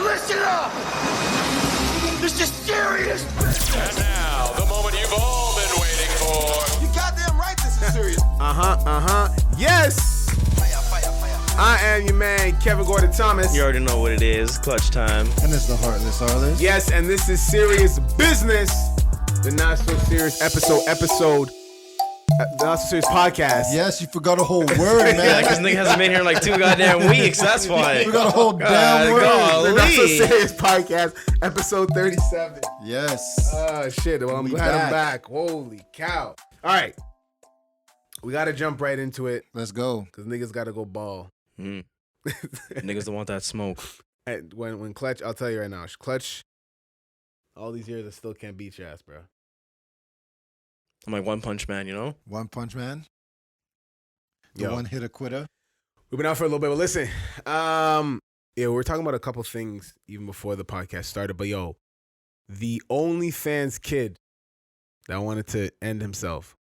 Listen up! This is serious business! And now, the moment you've all been waiting for. You goddamn right this is serious. Yes! I am your man, Kevin Gordon Thomas. You already know what it is. Clutch time. And it's the Heartless Artist. Yes, and this is Serious Business, the Not So Serious episode, the Not So Serious podcast. Yes, you forgot a whole word, man. Yeah, because nigga hasn't been here in like 2 goddamn weeks. That's why. You forgot a whole damn word. The Not So Golly. Serious podcast, episode 37. Yes. Oh, shit. Well, I'm We glad I'm back. back. Holy cow. All right. We got to jump right into it Let's go. because niggas got to go ball. Niggas don't want that smoke. And when Clutch, I'll tell you right now, Clutch, all these years I still can't beat your ass, bro. I'm like One Punch Man, you know? One Punch Man. The Yo. one hit quitter. We've been out for a little bit, but listen, yeah, we were talking about a couple things even before the podcast started, but yo, the OnlyFans kid that wanted to end himself.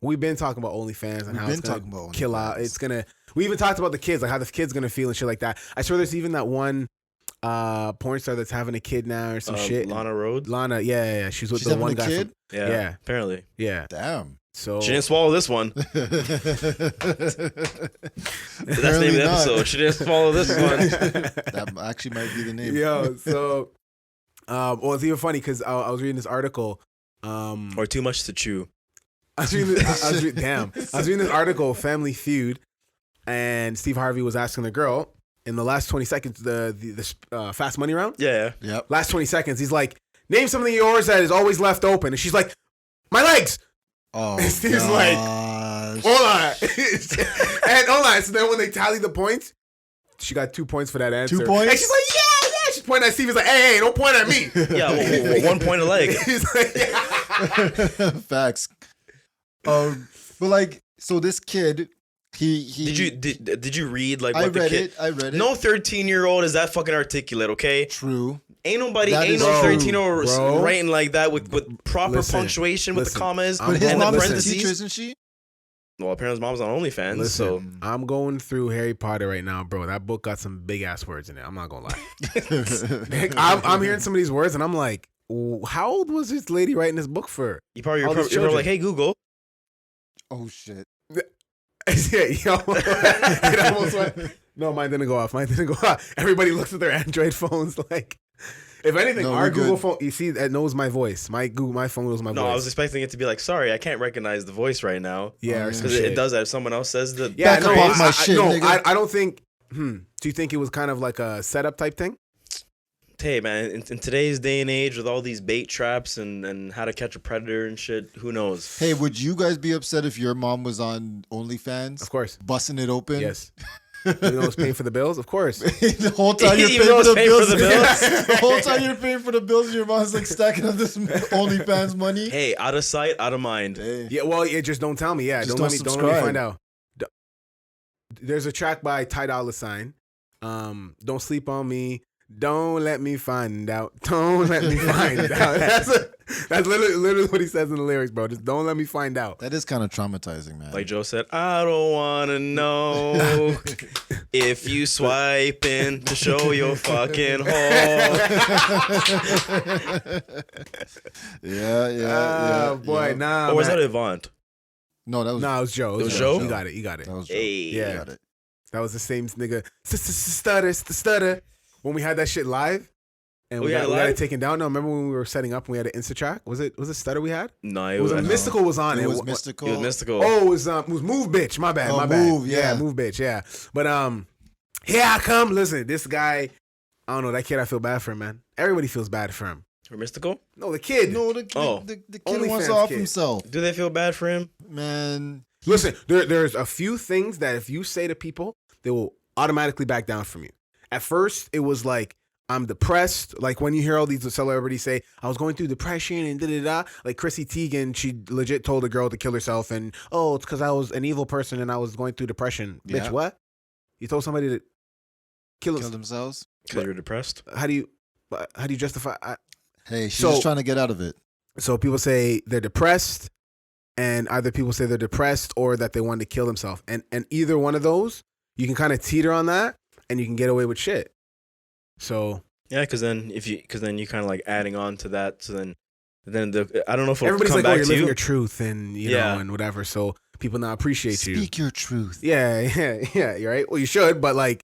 We've been talking about OnlyFans and We've how been it's gonna talking about kill out. OnlyFans. It's gonna. We even talked about the kids, like how the kid's gonna feel and shit like that. I swear, there's even that one porn star that's having a kid now or some shit. Lana Rhodes? Lana, yeah. She's with She's the having one a guy. kid? Yeah. Apparently. Yeah. Damn. So She didn't swallow this one. That's the name of the episode. She didn't swallow this one. That actually might be the name. Yo, so well, it's even funny because I was reading this article. Or too much to chew. I was reading this article, Family Feud, and Steve Harvey was asking the girl in the last 20 seconds, the fast money round. Yeah. Yep. Last 20 seconds, he's like, name something of yours that is always left open, and she's like, my legs. Oh, And Steve's like, gosh. hold on, and hold on. So then when they tally the points, she got 2 points for that answer. 2 points? And she's like, yeah. She's pointing at Steve. He's like, hey, don't point at me. Yeah, well, 1 point a leg. He's like, yeah. Facts. But like, so this kid, he Did you read like I what the read kid? it. I read it. No 13-year-old is that fucking articulate, okay? True. Ain't no That is no true, 13-year-old bro. writing like that with proper Listen, punctuation with the listen. commas I'm But his and the mom is a parentheses. teacher, isn't she? Well, apparently his mom's on OnlyFans, so Listen, I'm going through Harry Potter right now, bro. That book got some big ass words in it. I'm not gonna lie. I'm hearing some of these words and I'm like, how old was this lady writing this book for? you probably All you're these probably children. like, hey Google. Oh shit. Yeah, yo. It almost went. No, mine didn't go off. Everybody looks at their Android phones like, if anything, No, our we're Google good. phone, you see, that knows my voice. My phone knows my No, voice. I was expecting it to be like, sorry, I can't recognize the voice right now. Yeah, or some Because shit. it does that if someone else says the Yeah, Back no, up off my shit, no, nigga. I don't think. Do you think it was kind of like a setup type thing? Hey man, in today's day and age with all these bait traps and how to catch a predator and shit, who knows? Hey, would you guys be upset if your mom was on OnlyFans? Of course. Busting it open? Yes. Even though it's paying for the bills, of course. The whole time you're Even paying though for it's the paying for bills. the bills? The whole time you're paying for the bills, and your mom's like stacking up this OnlyFans money. Hey, out of sight, out of mind. Hey. Yeah, well, just don't tell me. Yeah, Just don't let me subscribe. find out. There's a track by Ty Dolla $ign. Don't sleep on me. Don't let me find out. Don't let me find out. That's literally what he says in the lyrics, bro. Just don't let me find out. That is kind of traumatizing, man. Like Joe said, I don't wanna know if you swiping to show your fucking hole. yeah. Boy, yeah. nah. Or was man. that Avant? No, that was Nah, it was Joe. It was Joe? You got it. That was Joe. Hey. Yeah. You got it. That was the same nigga. Stutter. When we had that shit live. And we Oh, yeah, got it live? taken down. No, remember when we were setting up and we had an Insta track? Was it Stutter we had? No, It was a Mystical was on it. It was It mystical. It was mystical. Oh, it was Move Bitch. My bad. Oh, My bad. Move, yeah. Move Bitch. Yeah. But here I come. Listen, this guy. I don't know that kid. I feel bad for him, man. Everybody feels bad for him. For mystical? No, the kid. No, the kid wants OnlyFans to off kid. himself, Do they feel bad for him? man. Listen, there's a few things that if you say to people, they will automatically back down from you. At first, it was like, I'm depressed. Like when you hear all these celebrities say, I was going through depression and da-da-da. Like Chrissy Teigen, she legit told a girl to kill herself and, oh, it's because I was an evil person and I was going through depression. Yeah. Bitch, what? You told somebody to kill themselves. Because you're depressed? How do you justify? Hey, she's So- just trying to get out of it. So people say they're depressed, and either people say they're depressed or that they wanted to kill themselves. And either one of those, you can kind of teeter on that and you can get away with shit. So Yeah, because then you kind of like adding on to that. So then I don't know if it'll everybody's come like, "Oh, back you're to living you. your truth," and you Yeah. know, and whatever. So people not appreciate you. Speak your truth. Yeah. You're right. Well, you should, but like,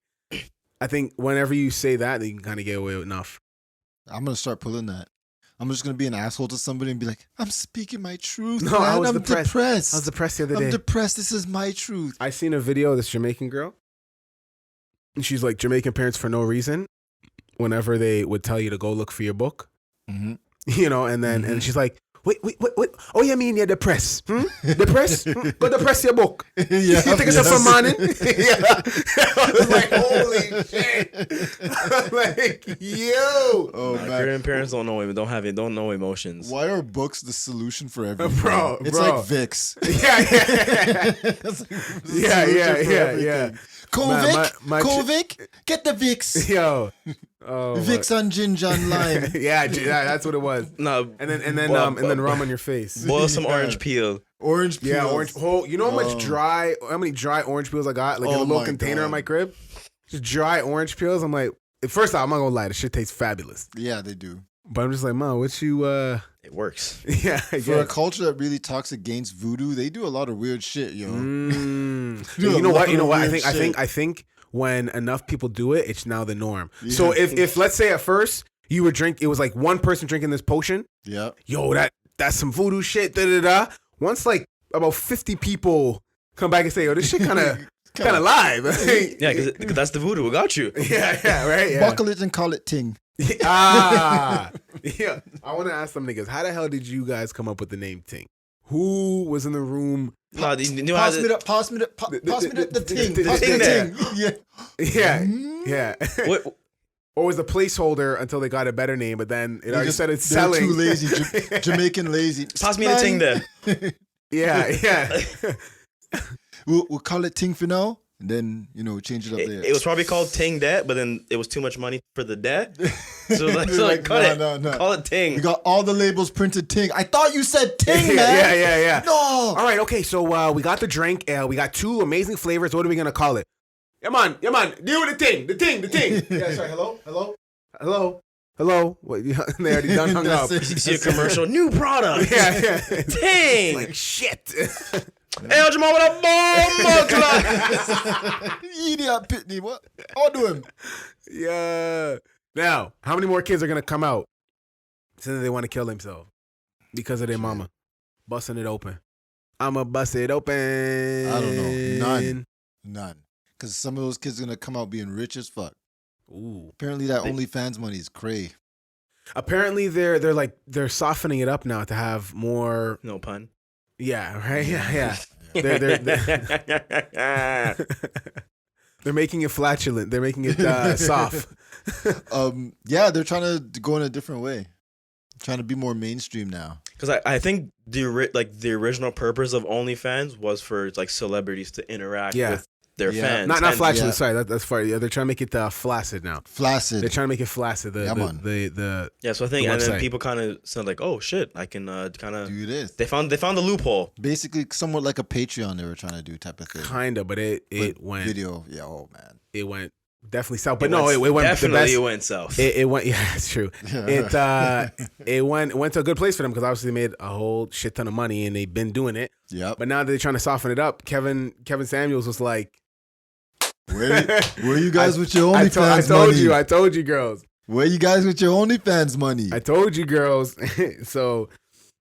I think whenever you say that, then you can kind of get away with enough. I'm gonna start pulling that. I'm just gonna be an asshole to somebody and be like, "I'm speaking my truth. No, man. I was I'm depressed. I was depressed the other day. I'm depressed. This is my truth." I seen a video of this Jamaican girl, and she's like, Jamaican parents for no reason, whenever they would tell you to go look for your book, Mm-hmm. you know, and then and she's like, wait. Oh, you mean you're depressed? Depressed? Go depress your book. Yeah, You take a sip for morning? Yeah. I was like, holy shit. I'm like, yo. Oh man, Korean parents don't know emotions. why are books the solution for everything? Bro, it's bro. like Vicks. Yeah. It's like the solution for Yeah. everything. Kovic, My Kovic, get the Vicks. Yo. Oh, Vicks on ginger and lime. yeah, that's what it was. No, And then rum on your face. boil some Yeah. orange peel. Orange peels. Yeah, orange. Oh, you know how much how many dry orange peels I got? Like in a Oh little my container God. in my crib. Just dry orange peels. I'm like, first off, I'm not gonna lie, the shit tastes fabulous. Yeah, they do. But I'm just like, Mom, what you It works. yeah, I For a guess. culture that really talks against voodoo, they do a lot of weird shit, yo. Mm. Do a You know what? lot of I weird think when enough people do it, it's now the norm. Yeah. So if let's say at first you were it was like one person drinking this potion, Yeah. yo, that's some voodoo shit, da da da. Once like about 50 people come back and say, yo, this shit kind of live. Yeah, because that's the voodoo. We got you. yeah, right. Yeah. Buckle it and call it ting. Yeah. I want to ask some niggas, how the hell did you guys come up with the name Ting? Who was in the room? No, you know how Pass me the ting. the Pass me ting the there. ting. Yeah. Yeah. what? Or was a placeholder until they got a better name, but then it already started They're selling. too lazy. Jamaican lazy. Pass me the ting there. Yeah. We'll call it ting for now, and then change it up there. It was probably called Ting Det, but then it was too much money for the det. So like cut it. No. Call it Ting. We got all the labels printed ting. I thought you said ting, man. Yeah. No. All right, okay, so we got the drink. We got two amazing flavors. What are we going to call it? Yeah, man. Deal with the ting. Yeah, sorry. Hello. What, they already done hung up. That's it. You see a commercial, new product. Yeah. Ting. Like, shit. Hey, Jamal, what up, bomb clock? Idiot Pitney. What? I'll do him. Yeah. Now, how many more kids are going to come out saying that they want to kill themselves because of their mama busting it open? I'ma bust it open. I don't know. None. Because some of those kids are going to come out being rich as fuck. Ooh. Apparently that OnlyFans money is cray. Apparently they're softening it up now to have more. No pun. Yeah, right. Yeah. They're making it flatulent. They're making it soft. Yeah, they're trying to go in a different way. Trying to be more mainstream now. Because I think the original purpose of OnlyFans was for like celebrities to interact with their fans. Not flatulent. Yeah. Sorry, that's far. Yeah, they're trying to make it flaccid now. Flaccid. They're trying to make it flaccid. The Yeah, so I think, the and then website. people kind of said like, oh shit, I can kind of do this. They found the loophole. Basically, somewhat like a Patreon they were trying to do type of thing. Kinda, but it But went video. Yeah, oh man. it went definitely south. But it went definitely the best. it went south. It went. Yeah, it's true. It went to a good place for them because obviously they made a whole shit ton of money and they've been doing it. Yep. But now they're trying to soften it up. Kevin Samuels was like, Where you guys with your OnlyFans money? I told you, girls. Where you guys with your OnlyFans money? I told you, girls. So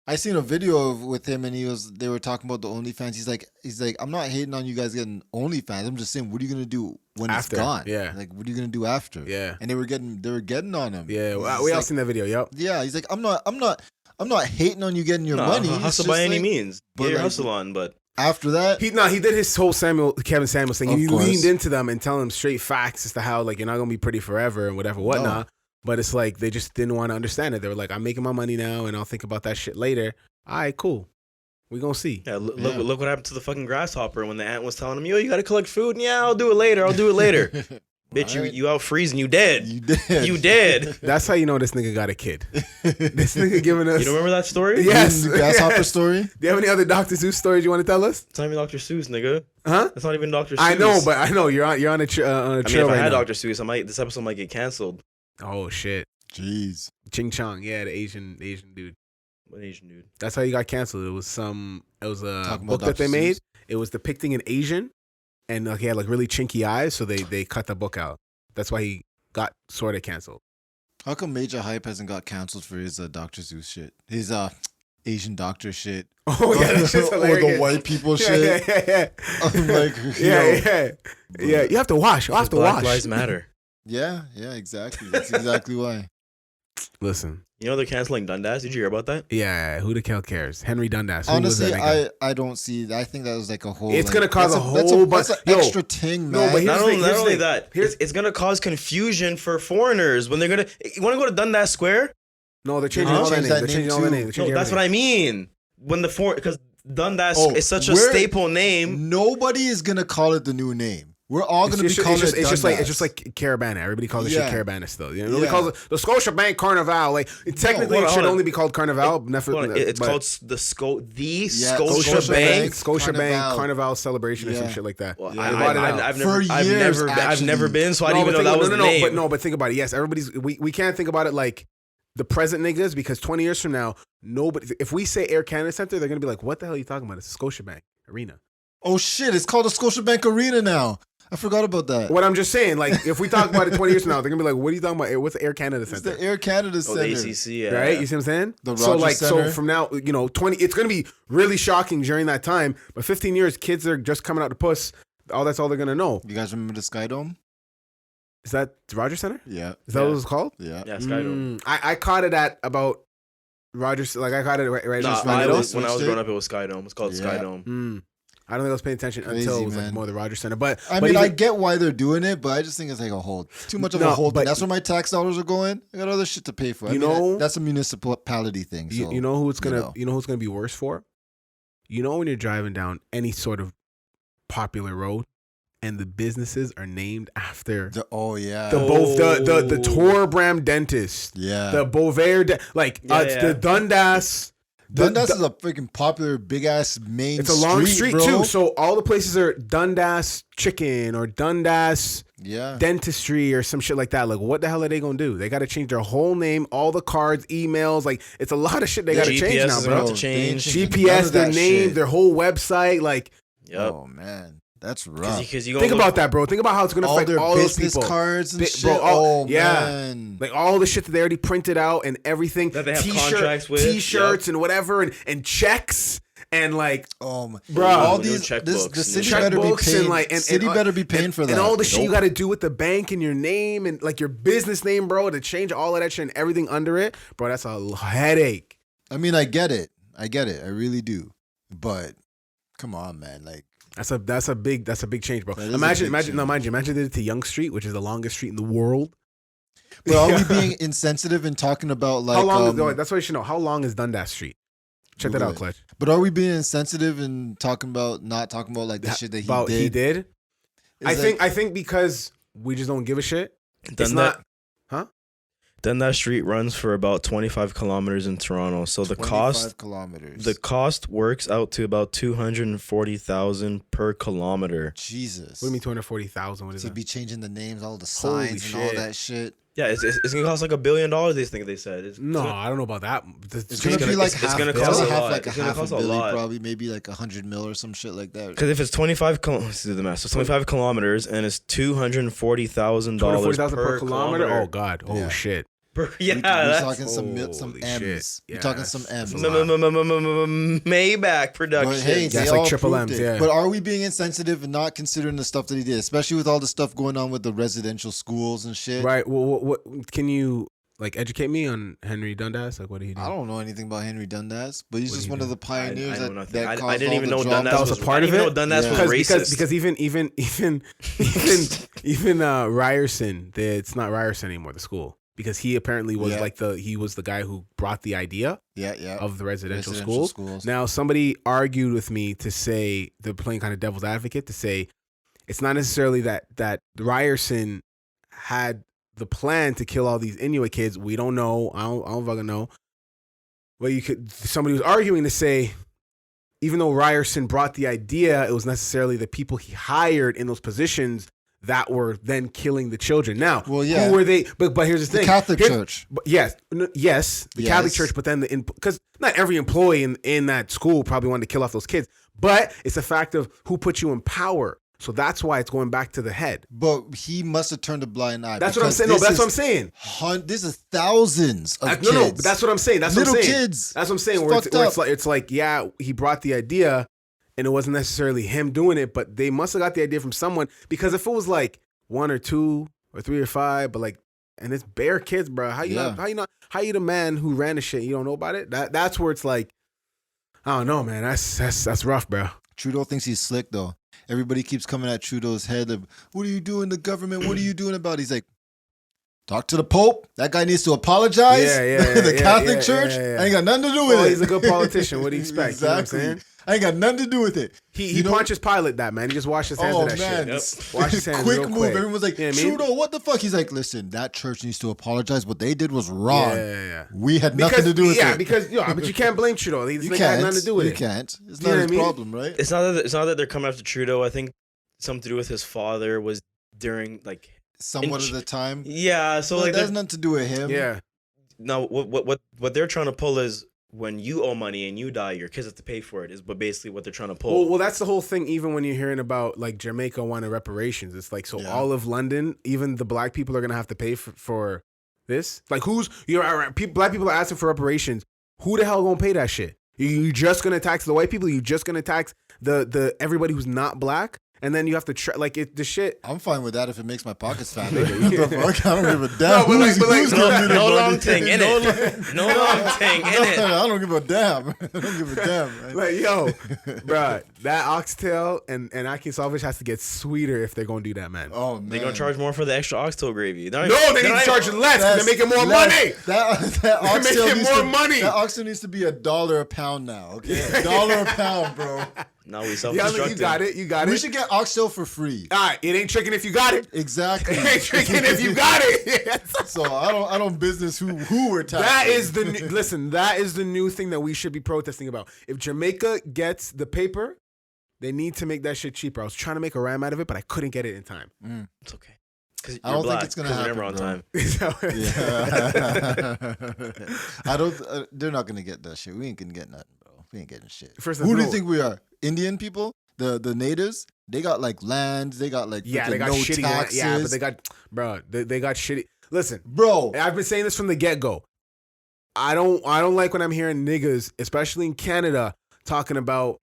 I seen a video with him and they were talking about the OnlyFans. He's like, I'm not hating on you guys getting OnlyFans. I'm just saying, what are you gonna do when After, it's gone? yeah. Like, what are you gonna do after? Yeah. And they were getting on him. yeah, He's we all like- seen that video. Yep. Yeah, he's like, I'm not hating on you getting your No, money. It's hustle just by any like, means. but Get your like- hustle on, but After that, He did his whole Kevin Samuels thing. Of He course. leaned into them and telling them straight facts as to how like you're not gonna be pretty forever and whatever whatnot. But it's like they just didn't want to understand it. They were like, I'm making my money now and I'll think about that shit later. All right, cool. We gonna see. yeah, look what happened to the fucking grasshopper when the ant was telling him, yo, you gotta collect food. And, yeah, I'll do it later. Bitch, Right. you out freezing. You dead. you did. You dead. That's how you know this nigga got a kid. This nigga giving us. You don't remember that story? Yes. The grasshopper yes. story. Do you have any other Dr. Seuss stories you want to tell us? It's not even Dr. Seuss, nigga. Huh? It's not even Dr. Seuss. I know, but I know you're on a trail I mean, if I right had now. Dr. Seuss, this episode might get canceled. Oh shit. Jeez. Ching Chong, yeah, the Asian dude. What Asian dude? That's how he got canceled. It was a Talking book about that they Dr. made. Seuss? It was depicting an Asian, and he had like really chinky eyes, so they cut the book out. That's why he got sort of canceled. How come Major Hype hasn't got canceled for his Dr. Seuss shit? His Asian doctor shit. Oh yeah, that's just or hilarious. the white people Yeah, shit. yeah. I'm like, Yeah. You have to wash. You have to Black wash. Lives Matter. Yeah, exactly. That's exactly why. Listen, You know they're canceling Dundas. Did you hear about that? yeah, who the hell cares? Henry Dundas. Who Honestly, was that nigga? I don't see that. I think that was like a whole. It's like, gonna cause that's a whole bunch. That's an extra thing, no, man. but here's Not the only, thing, not here's the only thing. that, Here's- it's gonna cause confusion for foreigners when they're gonna. You want to go to Dundas Square? No, they're changing Huh? all their Change names. that They're changing name all their too. names. No, that's what I mean. When the because Dundas Oh, is such a we're- staple name. Nobody is gonna call it the new name. We're all gonna be calling it. It's just Dundas. like Caravana. Everybody calls it Yeah. shit Caravana still. You know, nobody Yeah. calls it the Scotiabank Carnival. Like technically, hold it on, should hold on. only be called Carnival. Hold on, it's but called the Yeah, Scotia Bank. Scotiabank Carnival celebration or some Yeah. shit like that. Well, They bought it out. I've For never, years, I've never actually. been, so I didn't even know but that think- was the name. but think about it. Yes, we can't think about it like the present niggas because 20 years from now, nobody. If we say Air Canada Center, they're gonna be like, "What the hell are you talking about? It's Scotiabank Arena." Oh shit! It's called the Scotiabank Arena now. I forgot about that. What I'm just saying, like, if we talk about it 20 years from now, they're gonna be like, "What are you talking about? What's the Air Canada It's Center?" the Air Canada Oh, Center. the ACC, yeah. Right? You see what I'm saying? The so Rogers so Center. from now, 20, it's going to be really shocking during that time. But 15 years, kids are just coming out to puss. That's all they're going to know. You guys remember the Sky Dome? Is that the Rogers Center? Yeah. Is that Yeah. what it's called? Yeah. Yeah, Skydome. I caught it at about Rogers. Like, I caught it right No, at when I was switched growing it? up, it was Skydome. It's called Yeah. Skydome. I don't think I was paying attention Crazy, until it was like man. more the Rogers Center. But I but mean, I even- get why they're doing it, but I just think it's like a hold. Too much of No, a hold. but- That's where my tax dollars are going. I got other shit to pay for. I You mean, know- that's a municipality thing. So, you know who it's gonna know. you know who's gonna be worse for? You know when you're driving down any sort of popular road and the businesses are named after Oh yeah. the Torbram dentist, yeah. the Bovair, Yeah, it's yeah. the Dundas. Dundas is a freaking popular big ass main. It's a long street bro. too, so all the places are Dundas Chicken or Dundas Yeah. Dentistry or some shit like that. Like, what the hell are they gonna do? They got to change their whole name, all the cards, emails. Like, it's a lot of shit they got to GPS change now, is bro. about to change. None GPS, of their that name, shit. their whole website. Like, Yep. Oh man, that's rough. Because you think about that, bro. Think about how it's gonna all affect their all those business people. cards and Bi- shit. bro, oh yeah. man. Like all the shit that they already printed out and everything. That they have contracts with. T-shirts and whatever and checks and like Bro. all New these checkbooks the and city shit. better be checkbooks paying. and like and City better be paying for that. and all the shit you Nope. got to do with the bank and your name and like your business name, bro. To change all of that shit and everything under it, bro. That's a headache. I mean, I get it. I really do. But come on, man. Like, That's a big change, bro. That is a Imagine big imagine they did it to Young Street, which is the longest street in the world. but are we being insensitive and talking about like how long? That's what you should know. How long is Dundas Street? Check that Google out, it. Clutch. But are we being insensitive and talking about not talking about like the shit that he did? It's I think because we just don't give a shit. It's Then not. Then that street runs for about 25 kilometers in Toronto. So the 25 kilometers. the cost works out to about 240,000 per kilometer. Jesus. What do you mean 240,000? What is To that? be changing the names, all the Holy signs and all shit. that shit. Yeah, it's gonna cost like $1 billion. They said. No, I don't know about that. It's Change- gonna be like it's half. gonna It's cost gonna a have lot. like It's a gonna half a cost a billion, lot. probably maybe like 100 mil or some shit like that. Because if it's 25, let's do the math. So 25 kilometers and it's $240,000 240,000 per kilometer. kilometer. Oh God. Oh Yeah. shit. Yeah, we're that's talking some Holy M's. shit. We're Yeah, talking some that's- M's. that's a lot. Maybach production. But hey, That's they like all triple proved M's, it. yeah. But are we being insensitive and not considering the stuff that he did, especially with all the stuff going on with the residential schools and shit? Right. Well, what can you like educate me on Henry Dundas? Like, what did he do? I don't know anything about Henry Dundas, but he's What just did he one do? of the pioneers I know that nothing. caused I didn't all even the know drama. Dundas That was a part I of didn't it? know Dundas Yeah. was racist. Because even Ryerson, it's not Ryerson anymore. The school because he apparently was Yeah. he was the guy who brought the idea Yeah. of the residential Residential schools. Now somebody argued with me to say they're playing kind of devil's advocate to say it's not necessarily that Ryerson had the plan to kill all these Inuit kids. We don't know. I don't fucking know. Well, somebody was arguing to say, even though Ryerson brought the idea, it was necessarily the people he hired in those positions that were then killing the children. Now, Well, yeah. who were they? But here's the thing: Catholic Church. Yes, the Catholic Church. But then because not every employee in that school probably wanted to kill off those kids. But it's a fact of who put you in power. So that's why it's going back to the head. But he must have turned a blind eye. That's what I'm saying. No, that's what I'm saying. This is thousands of kids. No, but that's what I'm saying. That's little what I'm saying. kids. That's what I'm saying. It's It's like, yeah, he brought the idea, and it wasn't necessarily him doing it, but they must have got the idea from someone. Because if it was like 1 or 2 or 3 or 5, but like, and it's bare kids, bro. How you the man who ran the shit? You don't know about it? That's where it's like, I don't know, man. That's rough, bro. Trudeau thinks he's slick though. Everybody keeps coming at Trudeau's head of, what are you doing, the government? What are you doing about it? He's like, talk to the Pope. That guy needs to apologize. The Catholic Church. I ain't got nothing to do with it. He's a good politician. What do you expect? Exactly. You know what I'm saying? I ain't got nothing to do with it. He Pontius Pilate that, man. He just washed his hands of that shit. Yep. Wash his hands quick real move. quick. Everyone's like, You know what I mean? Trudeau, what the fuck? He's like, listen, that church needs to apologize. What they did was wrong. Yeah. We had nothing to do with it. Yeah, because but you can't blame Trudeau. He's had nothing to do with it. You can't. It's You not know his what I mean? problem, right? It's not that they're coming after Trudeau. I think something to do with his father was during like Somewhat of the time. yeah. So Well, like that has nothing to do with him. Yeah. now what they're trying to pull is when you owe money and you die, your kids have to pay for it. Is but basically what they're trying to pull. Well, that's the whole thing. Even when you're hearing about like Jamaica wanting reparations, it's like all of London, even the black people are gonna have to pay for this. Like black people are asking for reparations. Who the hell gonna pay that shit? You just gonna tax the white people? You just gonna tax the everybody who's not black? And then you have to the shit. I'm fine with that if it makes my pockets fat. What the fuck? I don't give a damn. No, but like, no long thing in it. No long thing in it. I don't give a damn. I don't give a damn. Right? Like, yo, bruh, that oxtail and ackee salvage has to get sweeter if they're gonna do that, man. Oh man, They're gonna charge more for the extra oxtail gravy. They need to charge less because they're making more money. That oxtail making more money. That oxtail needs to be $1 a pound now. Okay, $1 a pound, bro. Now we Yeah, self-destructing. you got it. We should get oxtail for free. All right, it ain't tricking if you got it. Exactly. It ain't tricking if you got it. So I don't business who we're taxing. That is that is the new thing that we should be protesting about. If Jamaica gets the paper, they need to make that shit cheaper. I was trying to make a rhyme out of it, but I couldn't get it in time. It's okay. Because I don't think it's gonna happen, Never on bro. time. Yeah. I don't. They're not gonna get that shit. We ain't gonna get nothing, bro. We ain't getting shit. First, Who do you no- think we are? Indian people? The natives? They got like lands. They got like they got no shitty. taxes. Yeah, but they got shitty. Listen, bro. I've been saying this from the get go. I don't like when I'm hearing niggas, especially in Canada, talking about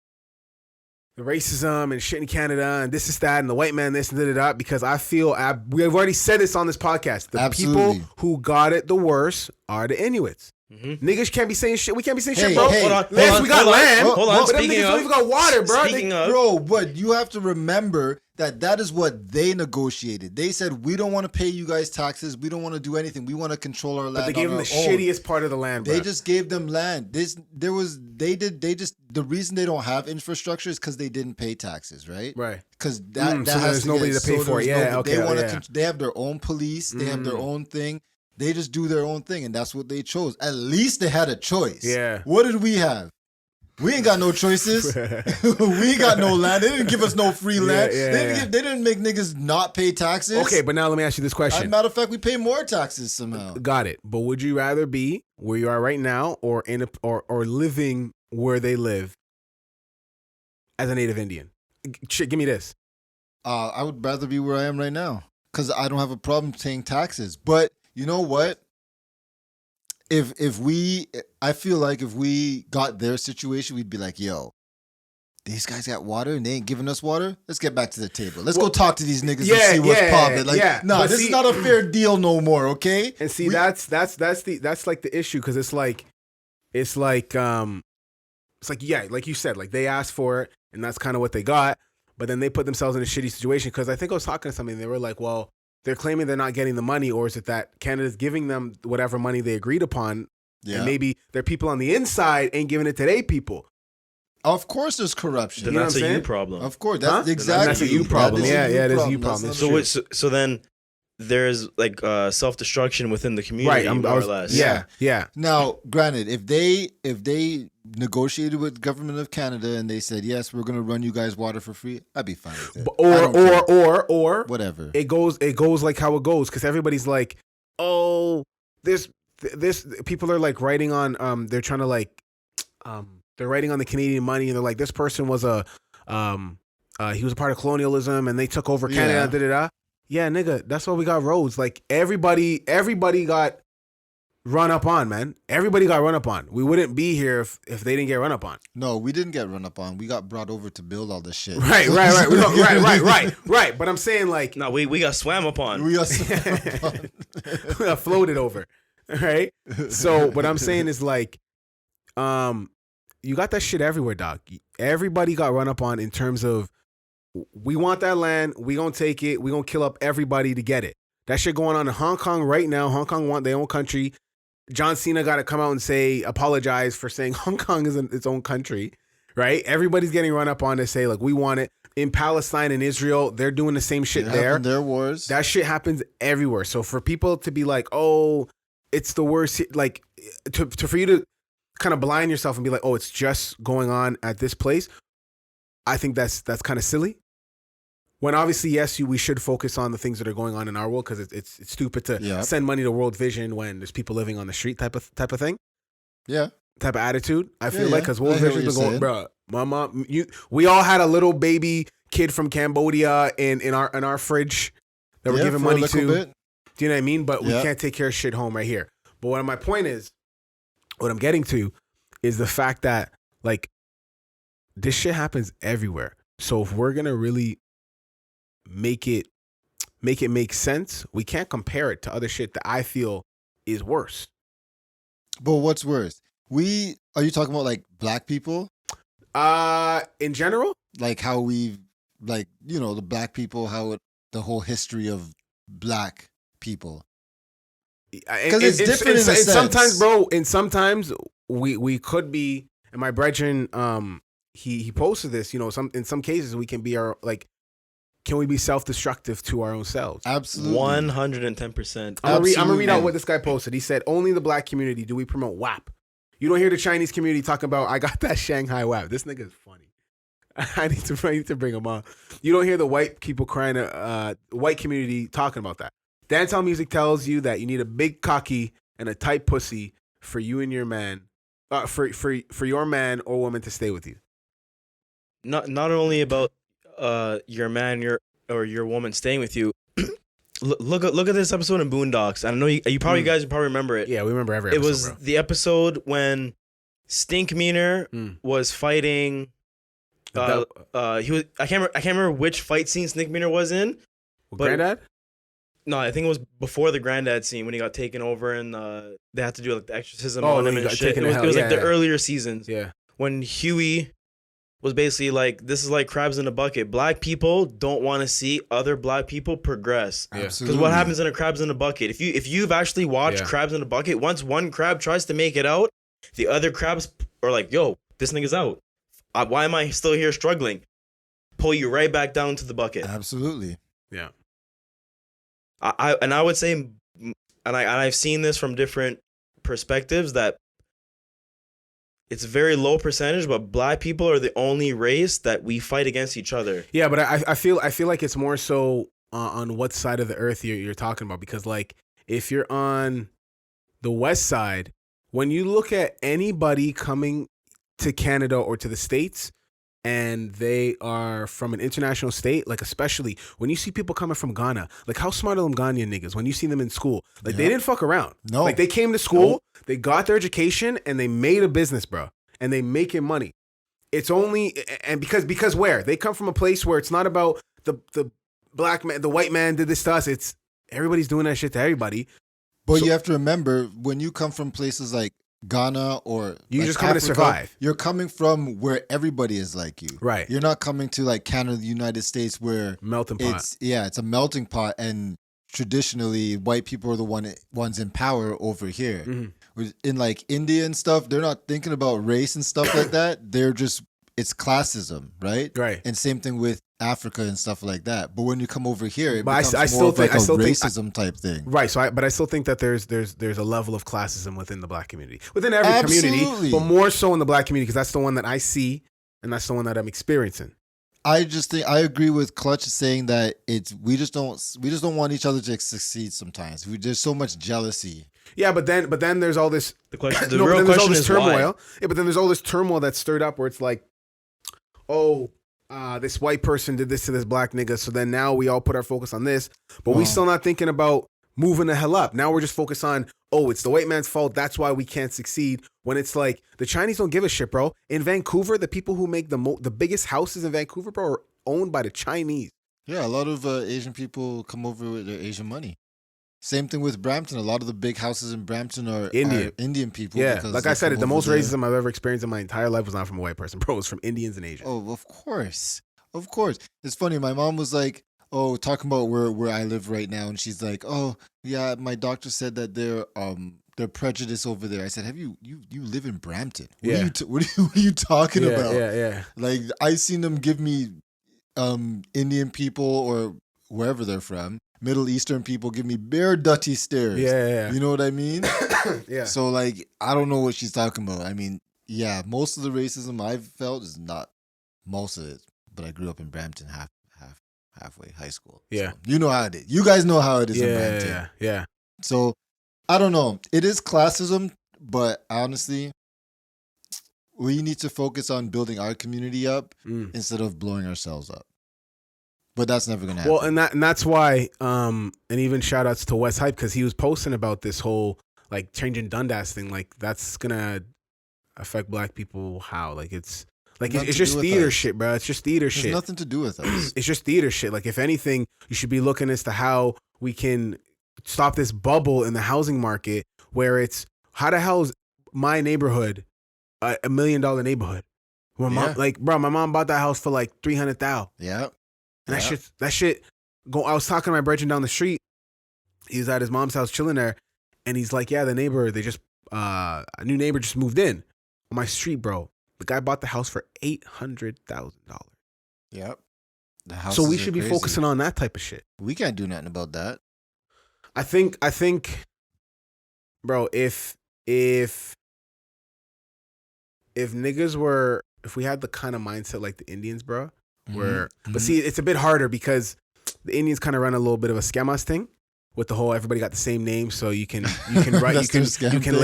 the racism and shit in Canada and this is that and the white man this and that because I feel we have already said this on this podcast. The Absolutely. people who got it the worst are the Inuits. Niggas can't be saying shit. We can't be saying shit, Hey, bro. hey, hold on, We got land. hold on. But them Speaking niggas don't of, even got water, bro. Speaking of, Bro, but you have to remember that is what they negotiated. They said, we don't want to pay you guys taxes. We don't want to do anything. We want to control our land. But they gave them the shittiest part of the land, bro. They just gave them land. The reason they don't have infrastructure is because they didn't pay taxes, right? Right. Because that so has there's nobody to pay for it. Yeah, okay, They have their own police. They have their own thing. They just do their own thing, and that's what they chose. At least they had a choice. Yeah. What did we have? We ain't got no choices. We ain't got no land. They didn't give us no free land. They didn't make niggas not pay taxes. Okay, but now let me ask you this As a question. matter of fact, we pay more taxes somehow. Got it. But would you rather be where you are right now or or living where they live as a native Indian? Shit, give me this. I would rather be where I am right now because I don't have a problem paying taxes. But you know what? I feel like if we got their situation, we'd be like, yo, these guys got water and they ain't giving us water. Let's get back to the table. Let's go talk to these niggas and see what's popping. Like, no, this is not a fair deal no more. Okay. And see, that's like the issue because it's like yeah, like you said, like they asked for it and that's kind of what they got, but then they put themselves in a shitty situation because I think I was talking to somebody and they were like, well, they're claiming they're not getting the money, or is it that Canada's giving them whatever money they agreed upon, and maybe their people on the inside ain't giving it to their people. Of course, there's corruption. Then You know that's what I'm a you saying? problem. Of course, that's exactly. That's a you problem. That is Yeah, it is a you That's problem. not It's So then there's like self-destruction within the community, Right, more or less. Yeah. Now, granted, if they negotiated with the government of Canada and they said, yes, we're going to run you guys water for free, I'd be fine with it. Or whatever. It goes like how it goes, because everybody's like, oh, this people are like writing on they're trying to like they're writing on the Canadian money, and they're like, this person was he was a part of colonialism and they took over Canada. Da. Yeah, nigga, that's why we got roads. Like everybody got run up on, man. Everybody got run up on. We wouldn't be here if they didn't get run up on. No, we didn't get run up on. We got brought over to build all this shit. Right. But I'm saying like, no, we got swam upon. We got we got floated over. Right. So what I'm saying is like, you got that shit everywhere, dog. Everybody got run up on in terms of, we want that land, we gonna take it, we gonna kill up everybody to get it. That shit going on in Hong Kong right now. Hong Kong want their own country. John Cena got to come out and apologize for saying Hong Kong is its own country, right? Everybody's getting run up on to say, like, we want it. In Palestine and Israel, they're doing the same shit there. Their wars. That shit happens everywhere. So for people to be like, oh, it's the worst, like, for you to kind of blind yourself and be like, oh, it's just going on at this place, I think that's kind of silly. When obviously, yes, we should focus on the things that are going on in our world, because it's stupid to send money to World Vision when there's people living on the street type of thing. Yeah. Type of attitude. I feel like, because World Vision's been going, bro, my mom, we all had a little baby kid from Cambodia in our fridge that we're giving money to. Bit. Do you know what I mean? But we can't take care of shit home right here. But what my point is, what I'm getting to is the fact that, like, this shit happens everywhere. So if we're gonna really make it make sense, we can't compare it to other shit that I feel is worse. But what's worse? Are you talking about like black people? In general? Like how the black people, the whole history of black people. Because it's different in a sense. Sometimes, bro, and sometimes we could be, and my brethren, he posted this, in some cases we can be can we be self-destructive to our own selves? Absolutely. 110%. I'm gonna read out what this guy posted. He said, only the black community do we promote WAP. You don't hear the Chinese community talking about, I got that Shanghai WAP. This nigga is funny. I need to bring him on. You don't hear the white people crying, white community talking about that. Dancehall music tells you that you need a big cocky and a tight pussy for you and your man, for your man or woman to stay with you. Not only about your man, your woman staying with you. Look at this episode in Boondocks. I know you guys probably remember it. Yeah, we remember every episode. It was the episode when Stinkmeaner was fighting. He was. I can't remember which fight scene Stinkmeaner was in. Granddad? No, I think it was before the Granddad scene when he got taken over and they had to do like the exorcism on him and shit. It was like the earlier seasons. Yeah. When Huey was basically like, this is like crabs in a bucket. Black people don't want to see other black people progress. Because what happens in a crabs in a bucket? If you've actually watched Crabs in a Bucket, once one crab tries to make it out, the other crabs are like, yo, this nigga's out. Why am I still here struggling? Pull you right back down to the bucket. Absolutely. Yeah. I would say, and I've seen this from different perspectives, that it's a very low percentage, but black people are the only race that we fight against each other. Yeah, but I feel like it's more so on what side of the earth you're talking about, because like if you're on the west side, when you look at anybody coming to Canada or to the States and they are from an international state, like especially when you see people coming from Ghana, like how smart are them Ghanaian niggas when you see them in school? Like they didn't fuck around. No. Like they came to school, they got their education, and they made a business, bro. And they making money. It's only, and because where? They come from a place where it's not about the black man, the white man did this to us. It's everybody's doing that shit to everybody. But you have to remember, when you come from places like Ghana or you like just coming to survive. You're coming from where everybody is like you. Right. You're not coming to like Canada, the United States, where melting pot. It's a melting pot, and traditionally white people are the ones in power over here. Mm-hmm. In like India and stuff, they're not thinking about race and stuff like that. They're just it's classism, right? Right. And same thing with Africa and stuff like that. But when you come over here, it But becomes I more still of think- like I a still think- racism type thing. Right. But I still think that there's a level of classism within the black community, within every community, Absolutely. but more so in the black community because that's the one that I see and that's the one that I'm experiencing. I just think I agree with Clutch saying that we just don't want each other to succeed sometimes. There's so much jealousy. Yeah, but then there's all this The question, no, but real then there's all question this is turmoil. why. Yeah, but then there's all this turmoil that's stirred up where it's like, this white person did this to this black nigga, so then now we all put our focus on this, but we still not thinking about moving the hell up. Now we're just focused on, it's the white man's fault, that's why we can't succeed. When it's like, the Chinese don't give a shit, bro. In Vancouver, the people who make the biggest houses in Vancouver, bro, are owned by the Chinese. Yeah, a lot of Asian people come over with their Asian money. Same thing with Brampton. A lot of the big houses in Brampton are Indian people. Yeah, because like they I said, come the most over there. racism I've ever experienced in my entire life was not from a white person, bro. It was from Indians and Asians. Oh, of course. Of course. It's funny. My mom was like, talking about where I live right now. And she's like, oh, yeah, my doctor said that they're prejudiced over there. I said, have you live in Brampton? What are you talking about? Yeah. Like, I seen them give me Indian people or wherever they're from, Middle Eastern people give me bare dirty stares. Yeah. You know what I mean? Yeah. So, like, I don't know what she's talking about. I mean, yeah, most of the racism I've felt is not most of it, but I grew up in Brampton halfway high school. Yeah. So you know how it is. You guys know how it is in Brampton. Yeah. So, I don't know. It is classism, but honestly, we need to focus on building our community up instead of blowing ourselves up. But that's never gonna happen. Well, and that's why, and even shout outs to West Hype because he was posting about this whole like changing Dundas thing. Like that's gonna affect black people. How? Like it's just theater shit, bro. It's just theater shit. There's nothing to do with us. It's just theater shit. Like if anything, you should be looking as to how we can stop this bubble in the housing market where it's how the hell is my neighborhood $1 million neighborhood? My mom, my mom bought that house for like $300,000. Yeah. And that shit I was talking to my brethren down the street. He was at his mom's house chilling there. And he's like, yeah, the neighbor, a new neighbor just moved in on my street, bro. The guy bought the house for $800,000. Yep. So we should be focusing on that type of shit. We can't do nothing about that. I think, bro, if niggas were, if we had the kind of mindset like the Indians, bro, but see, it's a bit harder because the Indians kind of run a little bit of a scammers thing with the whole everybody got the same name, so you can write you can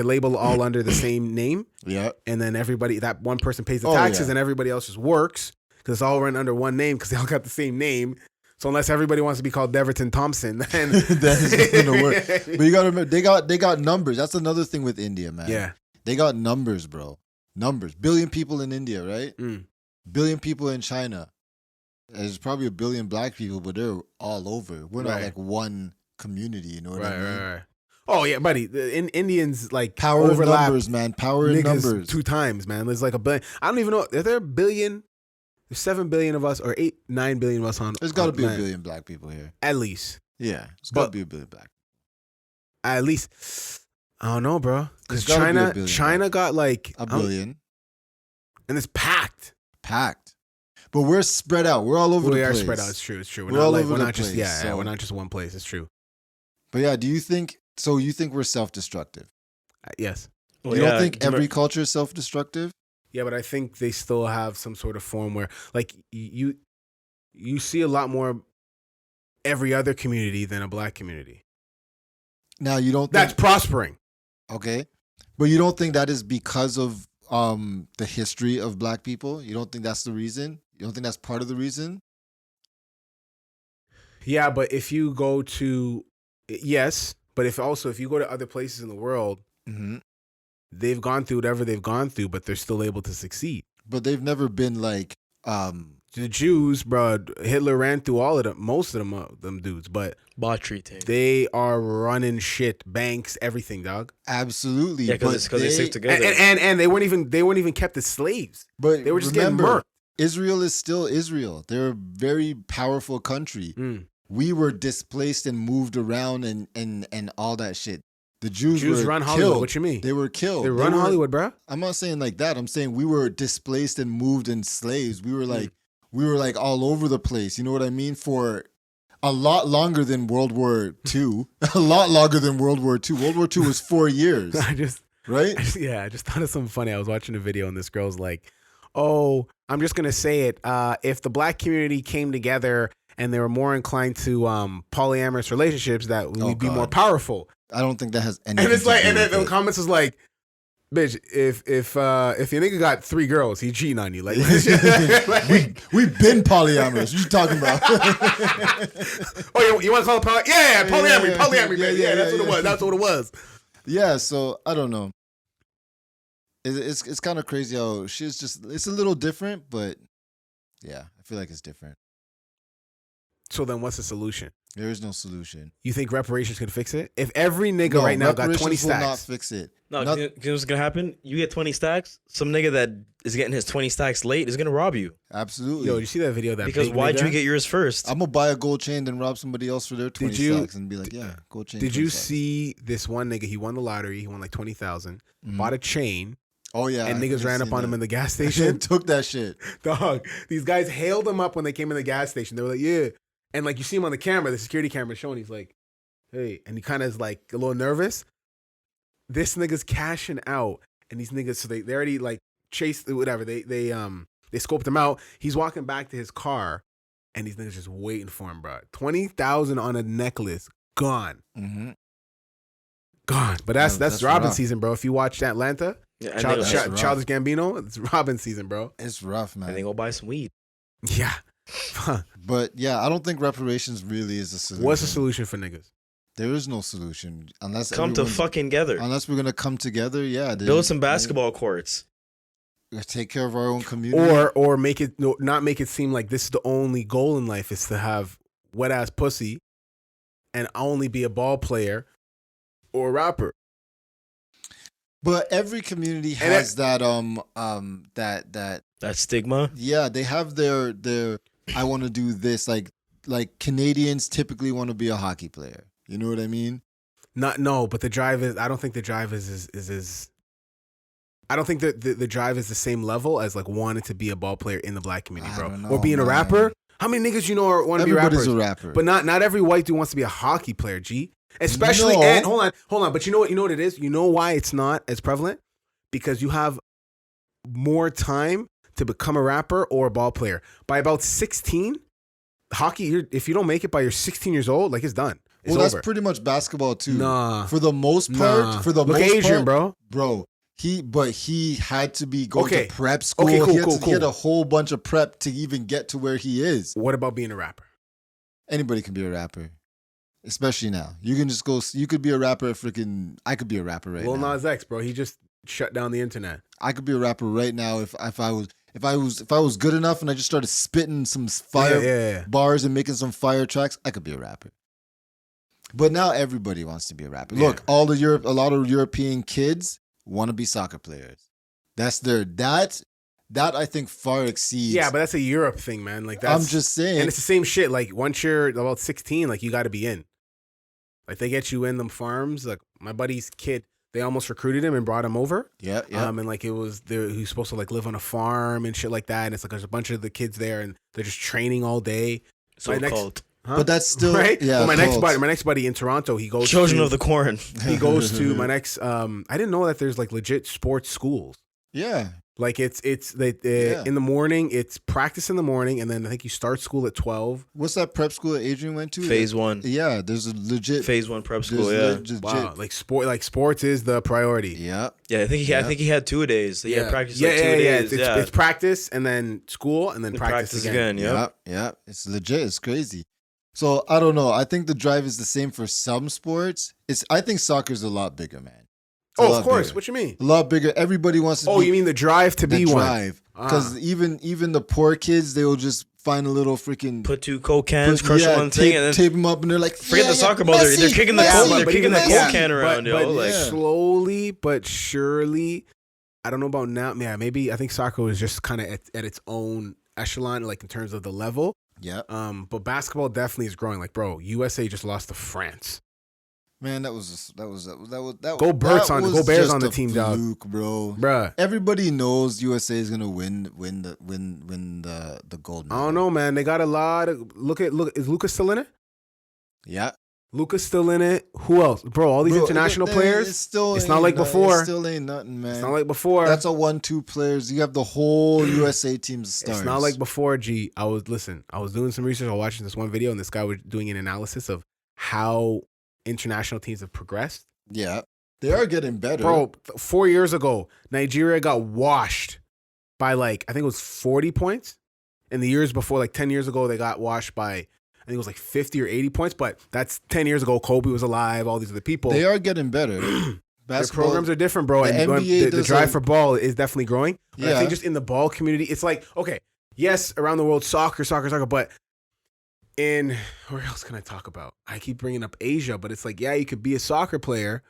label all under the same name. Yeah, and then that one person pays the taxes and everybody else just works because it's all run under one name because they all got the same name. So unless everybody wants to be called Deverton Thompson, then that's not gonna work. But you gotta remember, they got numbers. That's another thing with India, man. Yeah, they got numbers, bro. Numbers. Billion people in India, right? Billion people in China. There's probably 1 billion black people, but they're all over. We're not like one community, you know what I mean? Right. Oh yeah, buddy. The Indians like power overlap numbers, man. Power in numbers. 2 times, man. There's like 1 billion. I don't even know. Is there 1 billion? There's 7 billion of us, or 9 billion of us on. There's got to be 1 billion black people here. At least. Yeah, it's got to be 1 billion black. At least. I don't know, bro. Because China got like 1 billion, and it's packed. But we're spread out. We're all over the place. We are spread out. It's true. We're all not over the just place. we're not just one place. It's true. But yeah, you think we're self-destructive? Yes. You don't think every culture is self-destructive? Yeah, but I think they still have some sort of form where, like, you see a lot more every other community than a black community. Now, you don't think that's prospering. Okay. But you don't think that is because of the history of black people? You don't think that's the reason? You don't think that's part of the reason? Yeah, but if you go to, yes, but if you go to other places in the world, they've gone through whatever they've gone through, but they're still able to succeed. But they've never been like the Jews, bro. Hitler ran through all of them, most of them dudes, but treating. They are running shit, banks, everything, dog. Absolutely, yeah, because they stick together, and they weren't even kept as slaves. But they were just getting murked. Israel is still Israel. They're a very powerful country. We were displaced and moved around and all that shit. The Jews were run killed. Hollywood. What you mean? They were killed. They run Hollywood, bro. I'm not saying like that. I'm saying we were displaced and moved in slaves. We were like all over the place. You know what I mean? For a lot longer than World War II. A lot longer than World War II. World War II was 4 years. I just thought of something funny. I was watching a video and this girl's like, "Oh, I'm just gonna say it. If the black community came together and they were more inclined to polyamorous relationships, that we'd be more powerful." I don't think that has anything. And it's like, and then the comments is like, "Bitch, if your nigga got 3 girls, he cheating on you." Like, we've been polyamorous. What you talking about? Oh, you want to call it polyamory? Yeah, polyamory, baby. Yeah, that's what it was. That's what it was. Yeah, so I don't know. It's kind of crazy how it's a little different, but yeah, I feel like it's different. So then what's the solution? There is no solution. You think reparations can fix it? If every nigga right now got 20 stacks. Will not fix it. No, you know what's going to happen? You get 20 stacks, some nigga that is getting his 20 stacks late is going to rob you. Absolutely. Yo, you see that video of that because why'd you get yours first? I'm going to buy a gold chain and rob somebody else for their 20 stacks and be like, yeah, gold chain. Did you see this one nigga? He won the lottery. He won like 20,000. Bought a chain. Oh, yeah. And niggas ran up on him in the gas station. Took that shit. Dog. These guys hailed him up when they came in the gas station. They were like, yeah. And like you see him on the camera, the security camera showing, he's like, hey. And he kind of is like a little nervous. This nigga's cashing out. And these niggas, so they already like chased, whatever. They scoped him out. He's walking back to his car. And these niggas just waiting for him, bro. 20,000 on a necklace. Gone. Mm-hmm. Gone. But that's Robin season, bro. If you watched Atlanta, Yeah, Childish Gambino, it's Robin season, bro. It's rough, man. And they go buy some weed. Yeah. But yeah, I don't think reparations really is a solution. What's the solution for niggas? There is no solution unless come to fucking together. Unless we're gonna come together, yeah. Build some basketball courts. Take care of our own community, or make it not make it seem like this is the only goal in life is to have wet ass pussy, and only be a ball player or a rapper. But every community has that stigma. Yeah, they have their I want to do this, like Canadians typically want to be a hockey player. You know what I mean? But the drive is. I don't think the drive is. I don't think that the drive is the same level as like wanting to be a ball player in the black community, bro, or being a rapper. How many niggas you know want to be rappers? Everybody's a rapper, but not every white dude wants to be a hockey player. G, especially and hold on. But you know what it is? You know why it's not as prevalent? Because you have more time to become a rapper or a ball player. By about 16, hockey, if you don't make it by you're 16 years old, like it's done. It's that's over. pretty much basketball too. Nah. For the most part, Look, Adrian, bro. He had to be going to prep school. Okay, cool. He had a whole bunch of prep to even get to where he is. What about being a rapper? Anybody can be a rapper. Especially now. You can just go, you could be a rapper I could be a rapper right now. Lil Nas X, bro. He just shut down the internet. I could be a rapper right now if I was good enough and I just started spitting some fire bars and making some fire tracks, I could be a rapper. But now everybody wants to be a rapper. Yeah. Look, a lot of European kids want to be soccer players. That's that I think far exceeds. Yeah, but that's a Europe thing, man. Like I'm just saying, and it's the same shit. Like once you're about 16, like you got to be in. Like they get you in them farms. Like my buddy's kid, they almost recruited him and brought him over. Yeah. And like he was supposed to like live on a farm and shit like that. And it's like there's a bunch of the kids there and they're just training all day. So called. Huh? But that's still right. Yeah. Well, my next buddy in Toronto, he goes Children of the Corn. He goes to my next. I didn't know that there's like legit sports schools. Yeah. Like in the morning, it's practice in the morning, and then I think you start school at 12. What's that prep school that Adrian went to? Phase 1. Yeah, there's a legit Phase 1 prep school. Yeah, wow. Like sports is the priority. Yeah, yeah. I think he had 2 days. He had practice 2 days. Yeah, it's practice and then school and then practice again. Yeah. It's legit. It's crazy. So I don't know. I think the drive is the same for some sports. I think soccer's a lot bigger, man. Of course. Bigger. What you mean? A lot bigger. Everybody wants to. You mean the drive to be one? Drive. Because even the poor kids, they will just find a little freaking put 2 Coke cans, crush one thing, and then tape them up, and they're like, forget the soccer ball. They're kicking the Coke. They're kicking the Coke can around, but slowly but surely. I don't know about now. Yeah, maybe I think soccer is just kind of at its own echelon, like in terms of the level. Yeah. But basketball definitely is growing. Like, bro, USA just lost to France. Man, that was Go Birds on Go Bears on the team, dog. Fluke, bro. Bruh. Everybody knows USA is gonna win the gold medal. I don't know, man. They got a lot of look. Is Lucas still in it? Yeah. Lucas still in it. Who else, bro? All these international players. It's not like before. It still ain't nothing, man. It's not like before. That's a 1-2 players. You have the whole USA team's stars. It's not like before. G. I was doing some research. I was watching this one video, and this guy was doing an analysis of how international teams have progressed. Yeah, they are getting better. Bro, 4 years ago, Nigeria got washed by I think it was 40 points. And the years before, 10 years ago, they got washed by, I think it was 50 or 80 points. But that's 10 years ago. Kobe was alive. All these other people. They are getting better. Their programs are different, bro. The drive for ball is definitely growing. But I think just in the ball community, it's okay, yes, around the world, soccer, but where else can I talk about? I keep bringing up Asia, but it's you could be a soccer player,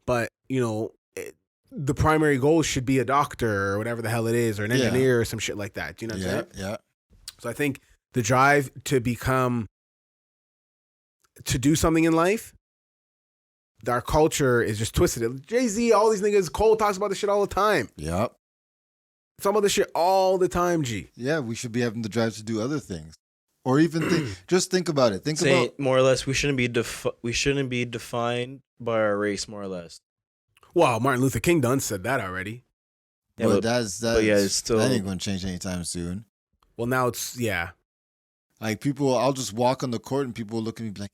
but the primary goal should be a doctor or whatever the hell it is, or an engineer or some shit like that. Do you know what I'm saying? Yeah. So I think the drive to do something in life, our culture is just twisted. Jay-Z, all these niggas, Cole talks about this shit all the time. Yep. Some of this shit all the time, G. Yeah, we should be having the drive to do other things. Or even just think about it. Think about more or less. We shouldn't be defined by our race, more or less. Wow, Martin Luther King done said that already. Yeah, but it's still, that ain't gonna change anytime soon. Well, now it's people. I'll just walk on the court and people will look at me and be like,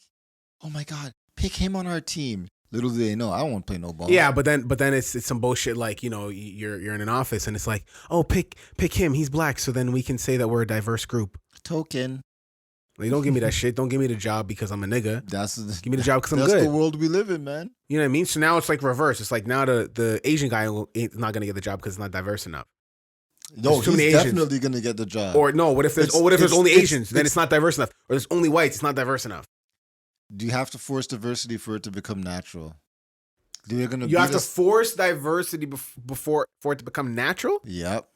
"Oh my God, pick him on our team." Little do they know, I don't want to play no ball. Yeah, but then it's some bullshit you're in an office and it's pick him. He's black, so then we can say that we're a diverse group. Token. Don't give me that shit. Don't give me the job because I'm a nigga. Give me the job because I'm good. That's the world we live in, man. You know what I mean? So now it's reverse. It's now the Asian guy is not going to get the job because it's not diverse enough. No, he's definitely going to get the job. Or no, what if there's only Asians? Then it's not diverse enough. Or there's only whites. It's not diverse enough. Do you have to force diversity for it to become natural? You have to force diversity for it to become natural? Yep.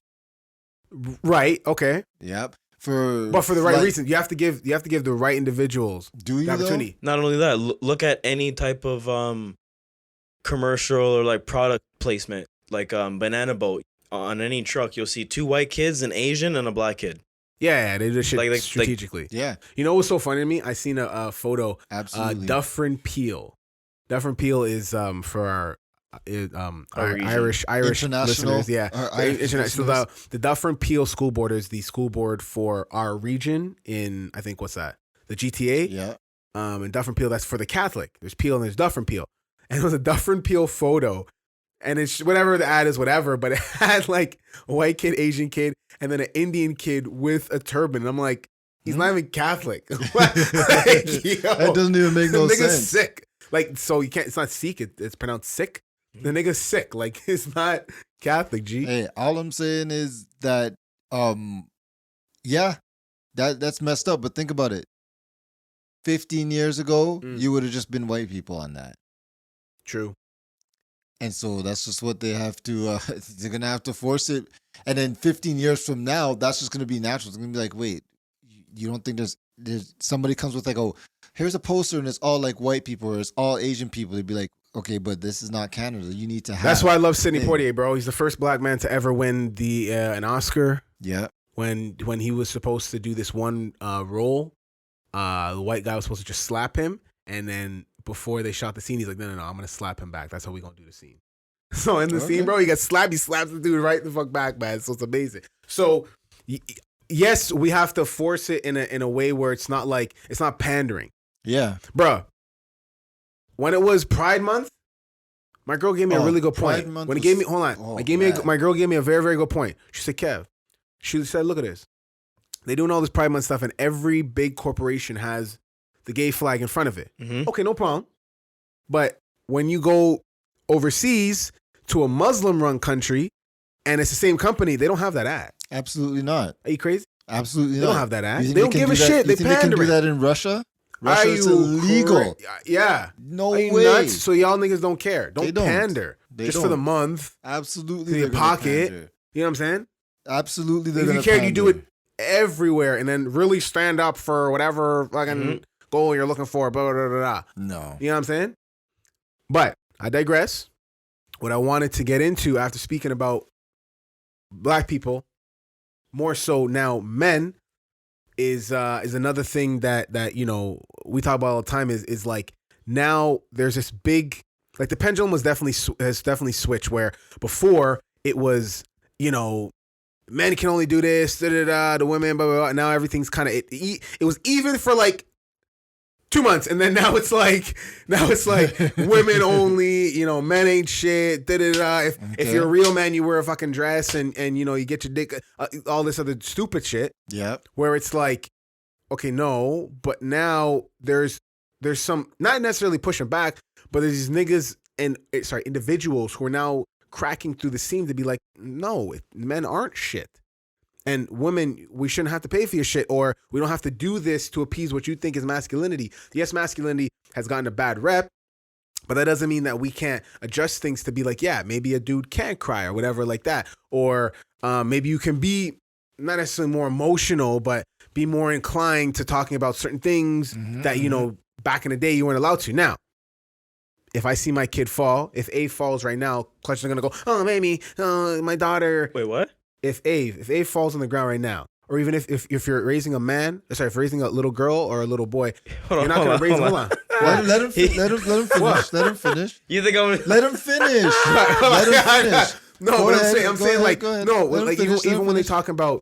Right. Okay. Yep. But for the right reason, you have to give the right individuals the opportunity. Not only that, look at any type of commercial or product placement, banana boat on any truck. You'll see 2 white kids, an Asian, and a black kid. Yeah, they do shit strategically. Yeah. You know what's so funny to me? I seen a photo. Absolutely. Dufferin Peel. Dufferin Peel is for our Irish listeners, yeah. So the Dufferin Peel School Board is the school board for our region in, I think, what's that? The GTA. Yeah. And Dufferin Peel, that's for the Catholic. There's Peel and there's Dufferin Peel, and it was a Dufferin Peel photo, and it's whatever the ad is, whatever, but it had a white kid, Asian kid, and then an Indian kid with a turban. And I'm like, he's not even Catholic. That doesn't even make no sense. The nigga's sick. So you can't. It's not Sikh. It's pronounced sick. The nigga's sick. It's not Catholic, G. Hey, all I'm saying is that, that's messed up. But think about it. 15 years ago, you would have just been white people on that. True. And so that's just what they have to, they're going to have to force it. And then 15 years from now, that's just going to be natural. It's going to be wait, you don't think there's somebody comes with here's a poster and it's all white people or it's all Asian people. They'd be like, okay, but this is not Canada. You need to have. That's why I love Sidney Poitier, bro. He's the first black man to ever win an Oscar. Yeah. When he was supposed to do this one role, the white guy was supposed to just slap him, and then before they shot the scene, he's like, no, I'm gonna slap him back. That's how we gonna do the scene. So in the scene, bro, he got slapped. He slaps the dude right the fuck back, man. So it's amazing. So yes, we have to force it in a way where it's not it's not pandering. Yeah, bro. When it was Pride Month, my girl gave me a really good point. When it gave me, my girl gave me a very, very good point. She said, Kev, she said, look at this. They doing all this Pride Month stuff, and every big corporation has the gay flag in front of it. Mm-hmm. Okay, no problem. But when you go overseas to a Muslim-run country, and it's the same company, they don't have that ad. Absolutely not. Are you crazy? Absolutely not. They don't have that ad. They don't give a shit. They can do that in Russia? Russia is illegal. Yeah. No way. Nuts? So y'all niggas don't care. Don't pander. Just for the month. Absolutely. To your pocket. Pander. You know what I'm saying? Absolutely. If you care, you do it everywhere and then really stand up for whatever fucking goal you're looking for. Blah, blah, blah, blah. No. You know what I'm saying? But I digress. What I wanted to get into after speaking about black people, more so now men, is another thing that we talk about all the time is like now there's this big, like the pendulum has definitely switched, where before it was men can only do this, the women, blah, blah, blah. Now everything's kind of it was even for like 2 months, and then now it's like women only, men ain't shit, If you're a real man, you wear a fucking dress and you get your dick, all this other stupid shit. Yeah. Where it's like, okay, no, but now there's some, not necessarily pushing back, but there's these niggas and individuals who are now cracking through the seam to be like, no, men aren't shit. And women, we shouldn't have to pay for your shit, or we don't have to do this to appease what you think is masculinity. Yes, masculinity has gotten a bad rep, but that doesn't mean that we can't adjust things to be like, yeah, maybe a dude can't cry or whatever like that. Or maybe you can be not necessarily more emotional, but be more inclined to talking about certain things that, back in the day you weren't allowed to. Now, if I see my kid fall, if A falls right now, Clutch is going to go, oh, maybe, my daughter. Wait, what? If A falls on the ground right now, or even if you're raising a man, if you're raising a little girl or a little boy, you're not going to raise him. Hold on. Let him finish. Let him finish. You think I'm... Let him finish. Let him finish. No, go but ahead, I'm saying like, no, like finish, even when they talk about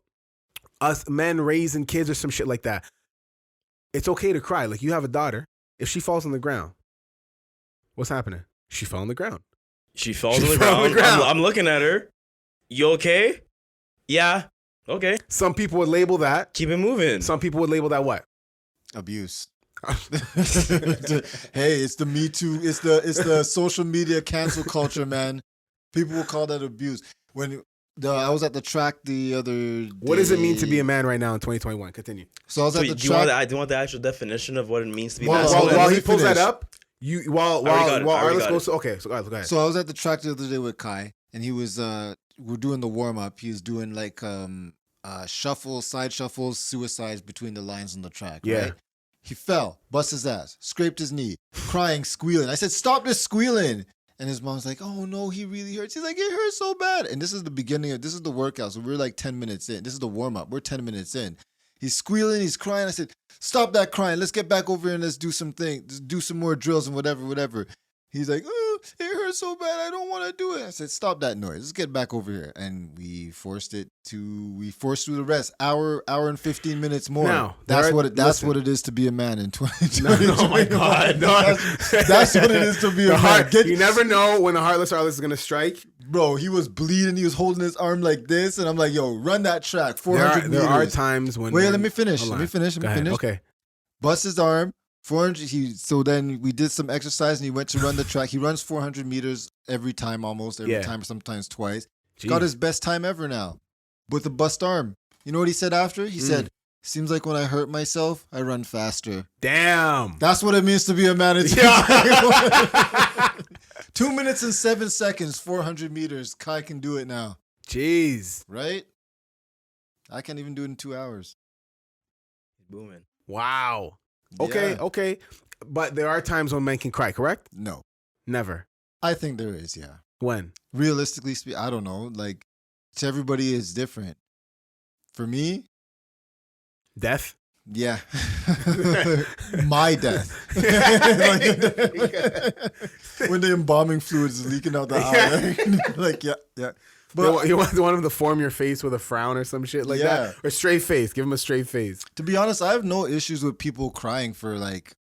us men raising kids or some shit like that, it's okay to cry. Like, you have a daughter. If she falls on the ground, what's happening? She fell on the ground. She falls on the ground. I'm looking at her. You okay? Yeah. Okay. Some people would label that. Keep it moving. Some people would label that what? Abuse. Hey, it's the Me Too. It's the social media cancel culture, man. People will call that abuse. I was at the track the other day. What does it mean to be a man right now in 2021? Continue. So I was at the track. Do you want the actual definition of what it means to be masculine? While he pulls that up, Arliss goes. Okay, so go ahead. So I was at the track the other day with Kai, and he was we're doing the warm up. He was doing like shuffles, side shuffles, suicides between the lines on the track. Yeah. Right? He fell, bust his ass, scraped his knee, crying, squealing. I said, "Stop this squealing!" And his mom's like, "Oh no, he really hurts." He's like, "It hurts so bad." And this is the workout. So we're like 10 minutes in. This is the warm up. We're 10 minutes in. He's squealing, he's crying. I said, "Stop that crying. Let's get back over here and let's do something. Let's do some more drills and whatever." He's like, "Oh, it hurts so bad. I don't want to do it." I said, "Stop that noise. Let's get back over here." And we forced through the rest. Hour and 15 minutes more. Now, that's what it is to be a man in 2020. Oh my God. No. That's what it is to be a man. You never know when the heartless Arliss is going to strike. Bro, he was bleeding. He was holding his arm like this. And I'm like, yo, run that track. 400 meters. There are times when... Wait, let me finish. Okay. Bust his arm. 400. So then we did some exercise and he went to run the track. He runs 400 meters every time, sometimes twice. Jeez. Got his best time ever now with a bust arm. You know what he said after? He said, "Seems like when I hurt myself, I run faster." Damn. That's what it means to be a man. 2 minutes and 7 seconds, 400 meters. Kai can do it now. Jeez. Right? I can't even do it in 2 hours. He's booming. Wow. Okay. But there are times when men can cry, correct? No. Never. I think there is, yeah. When? Realistically speaking, I don't know. Like, to everybody is different. For me... Death? Yeah. My death. When the embalming fluid is leaking out the eye. Like, yeah. But you want them to form your face with a frown or some shit like that? Or straight face. Give them a straight face. To be honest, I have no issues with people crying for like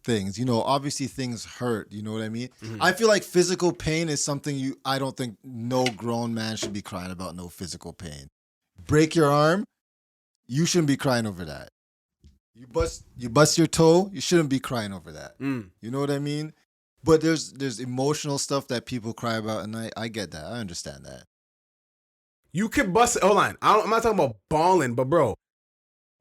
things. Obviously things hurt. You know what I mean? Mm-hmm. I feel like physical pain is something I don't think no grown man should be crying about. No physical pain. Break your arm. You shouldn't be crying over that. You bust your toe. You shouldn't be crying over that. You know what I mean? But there's emotional stuff that people cry about, and I get that. I understand that. You could bust. Hold on. I'm not talking about bawling, but bro,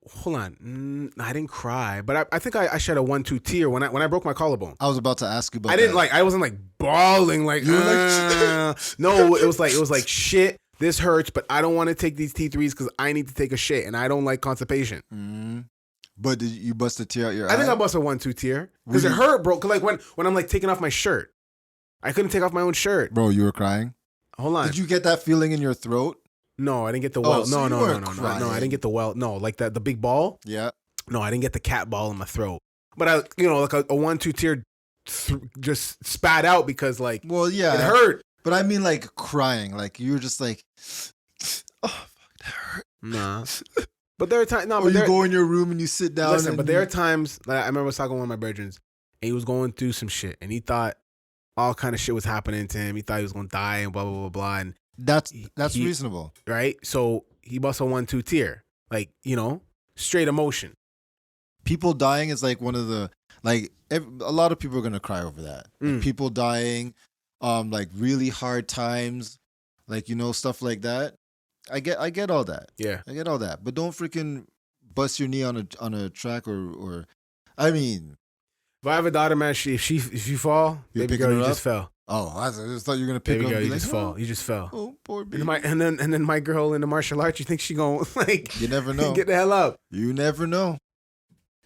hold on. I didn't cry, but I think I shed a 1-2 tear when I broke my collarbone. I was about to ask you about. I wasn't like bawling like. You were like no, it was like shit. This hurts, but I don't want to take these T3s because I need to take a shit, and I don't like constipation. Mm-hmm. But did you bust a tear out your eye? I think I bust a 1-2 tear because it hurt, bro. Because like when I'm like taking off my shirt, I couldn't take off my own shirt. Bro, you were crying? Hold on. Did you get that feeling in your throat? No, I didn't get the welt. So No, I didn't get the welt. No, like the big ball. Yeah. No, I didn't get the cat ball in my throat. But I, like a 1-2 tear just spat out because like, well, yeah, it hurt. But I mean, like crying, like you were just like, oh, fuck, that hurt. Nah. But there are times. No, or but you go in your room and you sit down. Listen, but there are times. Like, I remember I was talking to one of my brethren, and he was going through some shit, and he thought all kind of shit was happening to him. He thought he was gonna die and blah blah blah blah. And that's reasonable, right? So he busts a 1-2 tear, like straight emotion. People dying is like one of the a lot of people are gonna cry over that. Like people dying, like really hard times, like stuff like that. I get all that. Yeah, I get all that. But don't freaking bust your knee on a track or I mean, if I have a daughter, man, if you fall, baby girl, you just fell. Oh, I just thought you were gonna pick baby her up. Girl, you like, just fall. You just fell. Oh, poor baby. And then my girl in the martial arts, you think she gonna like? You never know. Get the hell up. You never know.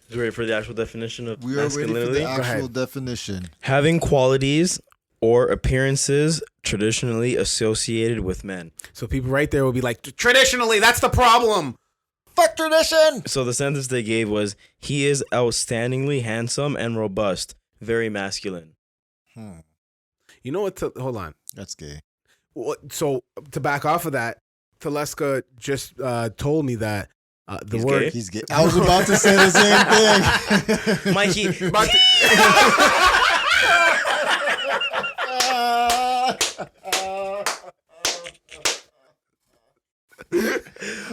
You ready for the actual definition of we are ready for the actual definition. Having qualities or appearances traditionally associated with men. So people right there will be like, traditionally, that's the problem. Fuck tradition. So the sentence they gave was, he is outstandingly handsome and robust, very masculine. You know what? Hold on. That's gay. So to back off of that, Teleska just told me that the He's word gay? He's gay. I was about to say the same thing. Mikey.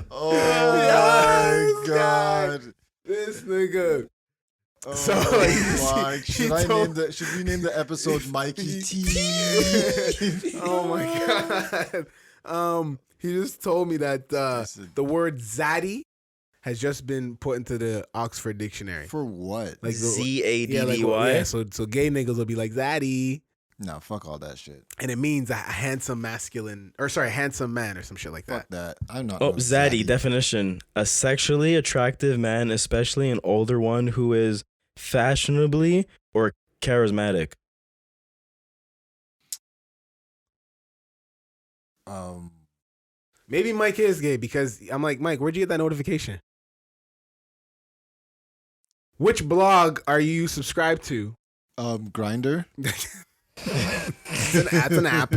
Oh my god. This nigga. Oh So my. Should we name the episode Mikey T? Oh my god. He just told me that the word zaddy has just been put into the Oxford Dictionary. For what? Like ZADDY. Yeah, so gay niggas will be like zaddy. No, fuck all that shit. And it means a handsome handsome man or some shit like that. Fuck that. I'm not. Oh, zaddy definition: a sexually attractive man, especially an older one who is fashionably or charismatic. Maybe Mike is gay because I'm like, Mike, where'd you get that notification? Which blog are you subscribed to? Grinder. That's an app.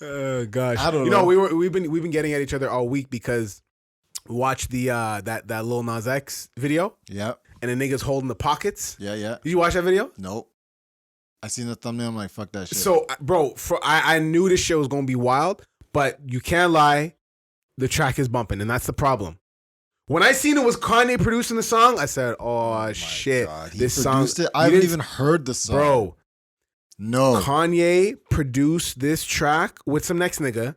Oh gosh. I don't know. We've been getting at each other all week because we watched the that Lil Nas X video. Yep. And the niggas holding the pockets. Yeah. Did you watch that video? Nope. I seen the thumbnail. I'm like, fuck that shit. So, bro, I knew this shit was gonna be wild, but you can't lie, the track is bumping, and that's the problem. When I seen it was Kanye producing the song, I said, "Oh shit, this song." I haven't even heard the song, bro. No, Kanye produced this track with some next nigga.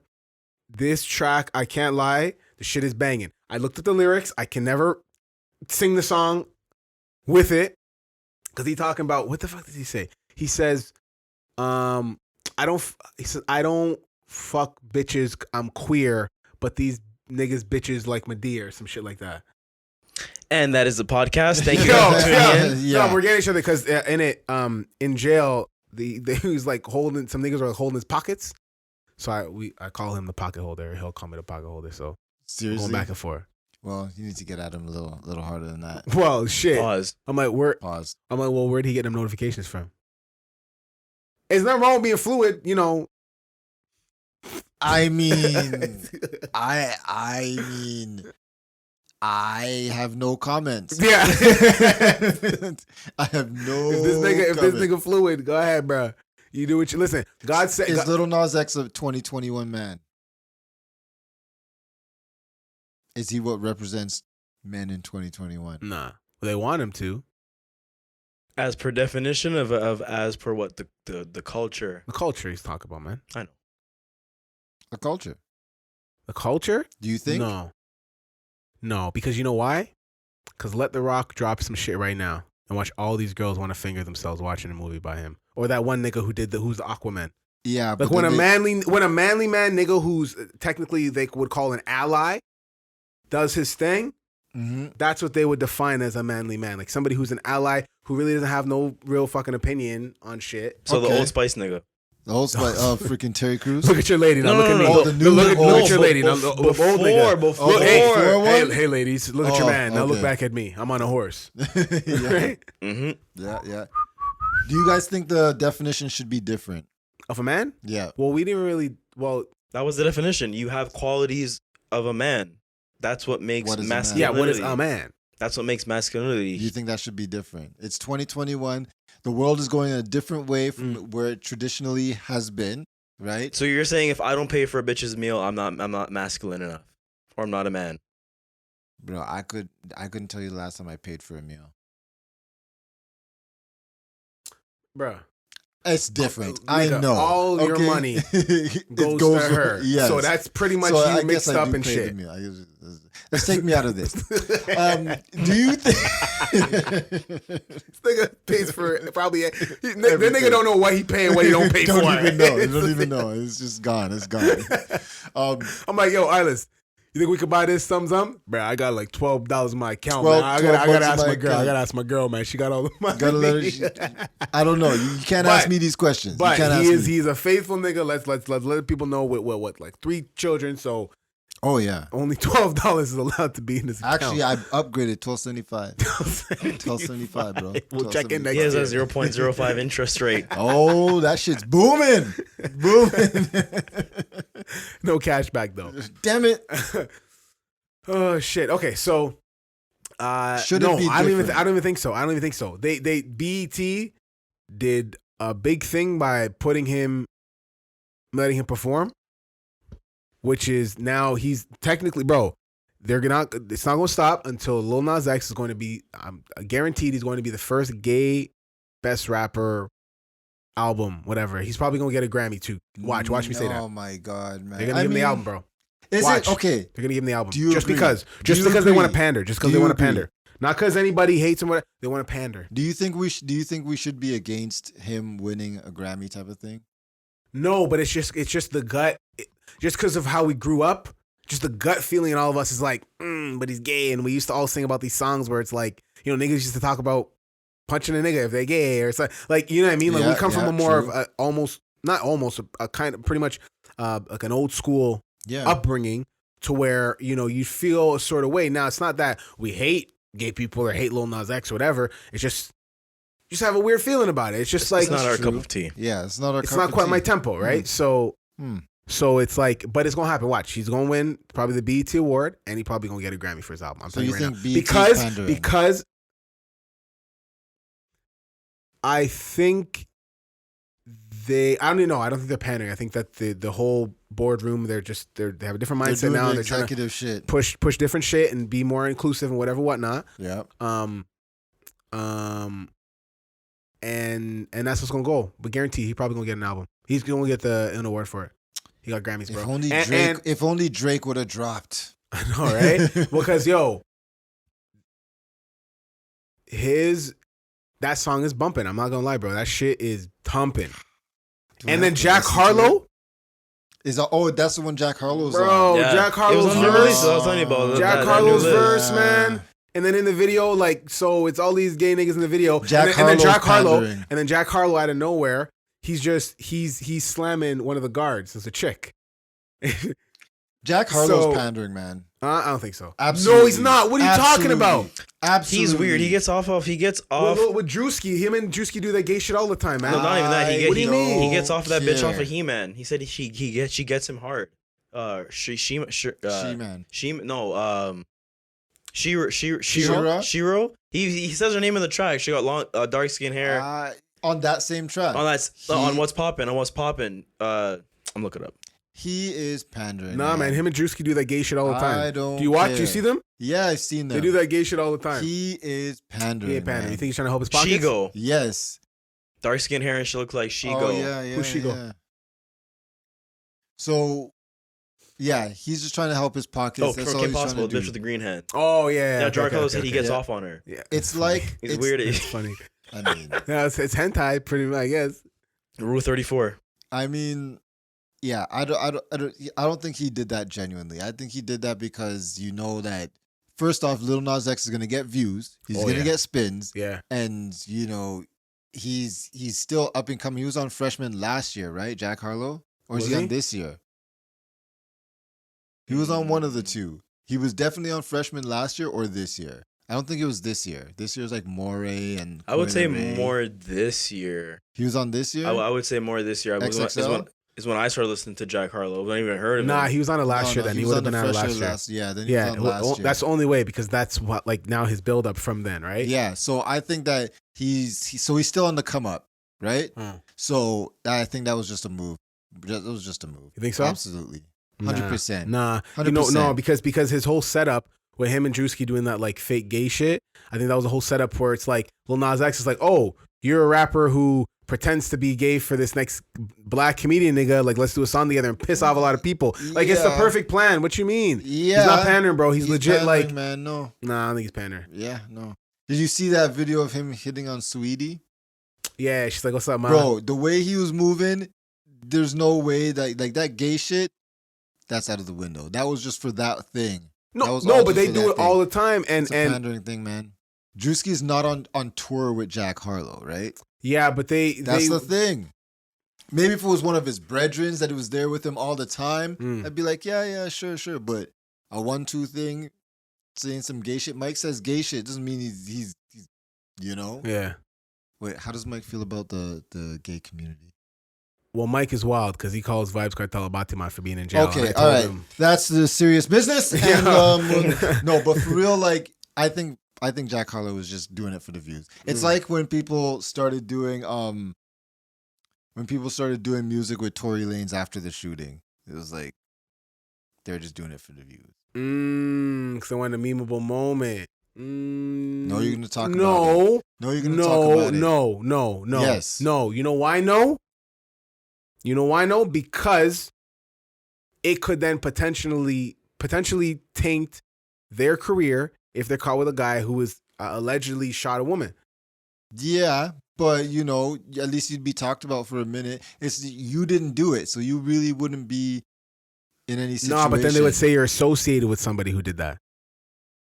This track, I can't lie, the shit is banging. I looked at the lyrics. I can never sing the song with it because he talking about what the fuck does he say? He says, I don't fuck bitches. I'm queer, but these niggas bitches like Medea or some shit like that. And that is the podcast. Thank you for tuning in. No, we're getting each other because in it, in jail, he was like holding, some niggas were holding his pockets. So I call him the pocket holder. He'll call me the pocket holder. So seriously, going back and forth. Well, you need to get at him a little harder than that. Well, shit. Pause. I'm like, Pause. I'm like, well, where'd he get them notifications from? It's not wrong with being fluid, I mean, I mean, I have no comments. Yeah. I have no. If this nigga fluid, go ahead, bro. You do what you listen. God said, is Lil Nas X a 2021 man? Is he what represents men in 2021? Nah, they want him to. As per definition of as per what the culture. The culture he's talking about, man. I know. The culture. The culture? Do you think? No, because you know why? Because Let The Rock drop some shit right now and watch all these girls want to finger themselves watching a movie by him, or that one nigga who's the Aquaman. Yeah, like when a manly man nigga who's technically they would call an ally does his thing. Mm-hmm. That's what they would define as a manly man, like somebody who's an ally who really doesn't have no real fucking opinion on shit. So the Old Spice nigga. The whole freaking Terry Crews. Look at your lady now. Look at me. Look at your lady now. Before. Hey, ladies. Look at your man. Now look back at me. I'm on a horse. Right? Mm-hmm. Yeah. Do you guys think the definition should be different? Of a man? Yeah. Well, we didn't really. Well, that was the definition. You have qualities of a man. That's what makes masculinity. Yeah, what is a man? That's what makes masculinity. Do you think that should be different? It's 2021. The world is going in a different way from where it traditionally has been, right? So you're saying if I don't pay for a bitch's meal, I'm not masculine enough, or I'm not a man. Bro, I couldn't tell you the last time I paid for a meal. Bruh. It's different. I know. All your money goes to her. Yes. So that's pretty much you mixed up and shit. Let's take me out of this. Do you think this nigga pays for probably the nigga don't know what he paying, what he don't pay for. Don't even know. It's just gone. It's gone. I'm like, yo, Islas, you think we could buy this something? Bro, I got like $12 in my account, man. I gotta ask my girl. I gotta ask my girl, man. She got all the money. Gotta let her, I don't know. You can't ask me these questions. But he's a faithful nigga. Let's let people know what like 3 children. So only $12 is allowed to be in his account. Actually, I upgraded $12.75. $12.75, bro. We'll check in next year. He has a 0.05 interest rate. Oh, that shit's booming. No cash back though. Damn it. Oh shit. Okay, so I don't even think so. They BET did a big thing by letting him perform, which is now he's technically, bro. It's not gonna stop until Lil Nas X is going to be. I'm guaranteed he's going to be the first gay best rapper album, whatever. He's probably gonna get a Grammy too. Watch me say that. Oh my god, man! They're gonna give him the album, bro. Is it okay? They're gonna give him the album Just because they want to pander. Just because they want to pander. Not because anybody hates him. They want to pander. Do you think we should be against him winning a Grammy type of thing? No, but it's just the gut. Just because of how we grew up, just the gut feeling in all of us is like, but he's gay, and we used to all sing about these songs where it's like, you know, niggas used to talk about punching a nigga if they're gay, or it's like you know what I mean? Like we come from a more of a kind of pretty much like an old school upbringing to where, you know, you feel a sort of way. Now it's not that we hate gay people or hate Lil Nas X or whatever. It's just you just have a weird feeling about it. It's just like it's not our cup of tea. Yeah, it's not our. It's not quite my tempo, right? So it's like, but it's gonna happen. Watch, he's gonna win probably the BET award, and he probably gonna get a Grammy for his album. I'm telling you right now, because I think I don't even know. I don't think they're pandering. I think that the whole boardroom, they have a different mindset now. They're trying to shit. push different shit and be more inclusive and whatnot. Yeah. And that's what's gonna go. But guarantee he probably gonna get an album. He's gonna get an award for it. He got Grammys, bro. If only Drake would have dropped. I know, right? Because that song is bumping. I'm not gonna lie, bro. That shit is thumping. And then Jack Harlow. That's the one Jack Harlow's on. Bro, Jack Harlow's verse. I was telling you about Jack Harlow's verse, man. And then in the video, like, so it's all these gay niggas in the video. And then Jack Harlow out of nowhere, he's slamming one of the guards. It's a chick. Jack Harlow's pandering, man. I don't think so. Absolutely. No, he's not. What are you talking about? Absolutely. He's weird. He gets off. With Drewski. Him and Drewski do that gay shit all the time, man. No, not even that. What do you mean? He gets off of that bitch off of He-Man. He said she gets him hard. Shiro. He says her name in the track. She got long, dark skin hair. On that same track. On What's Poppin'. I'm looking it up. He is pandering. Nah, man. Him and Drewski do that gay shit all the time. I don't. Do you watch? Care. Do you see them? Yeah, I've seen them. They do that gay shit all the time. He is pandering. You think he's trying to help his pockets? Shigo. Yes. Dark skin hair and she looks like Shigo. Oh, yeah. Who's Shigo? Yeah. So, yeah, he's just trying to help his pockets. That's all Kim he's Possible, trying to bitch do. with the green hand. Oh, yeah. Yeah, Jack Harlow said he gets off on her. Yeah. It's like... It's weird. It's funny. I mean... Yeah, it's hentai, pretty much, I guess. Rule 34. I mean... Yeah, I don't think he did that genuinely. I think he did that because you know that first off, Lil Nas X is gonna get views. He's gonna get spins. Yeah. And he's still up and coming. He was on Freshman last year, right? Jack Harlow, or is he on this year? He was on one of the two. He was definitely on Freshman last year or this year. I don't think it was this year. This year's like Moray and I would say more this year. He was on this year? I would say more this year. Is when I started listening to Jack Harlow. I haven't even heard of him. Nah, he was on it last year. Then he would have been on it last year. Then he was on last year. That's the only way because that's what now his build up from then, right? Yeah. So I think that he's still on the come up, right? So I think that was just a move. It was just a move. You think so? Absolutely. 100%. Nah. 100%. No, because his whole setup with him and Drewski doing that like fake gay shit, I think that was a whole setup where it's like Lil Nas X is like, oh, you're a rapper who pretends to be gay for this next black comedian nigga. Like, let's do a song together and piss off a lot of people. Like, it's the perfect plan. What you mean? Yeah. He's not pandering, bro. He's legit like, man, no. Nah, I don't think he's pandering. Yeah, no. Did you see that video of him hitting on Sweetie? Yeah, she's like, what's up, man? Bro, the way he was moving, there's no way that like that gay shit, that's out of the window. That was just for that thing. No, but they do it all the time. And it's a pandering thing, man. Drewski's not on tour with Jack Harlow, right? Yeah, but that's the thing. Maybe if it was one of his brethrens that was there with him all the time, I'd be like, yeah, sure. But a 1-2 thing, saying some gay shit. Mike says gay shit doesn't mean he's Yeah. Wait, how does Mike feel about the gay community? Well, Mike is wild because he calls Vibes Cartel a Batiman for being in jail. Okay, all right. That's the serious business. And, no, but for real, like, I think Jack Harlow was just doing it for the views. It's like when people started doing music with Tory Lanez after the shooting. It was like they're just doing it for the views. Because they want a memeable moment. No, you're gonna talk about it. No, you're gonna talk about it. No. Yes. No. You know why no? Because it could then potentially taint their career if they're caught with a guy who is allegedly shot a woman. Yeah, but at least you'd be talked about for a minute. It's you didn't do it, so you really wouldn't be in any situation. No, but then they would say you're associated with somebody who did that.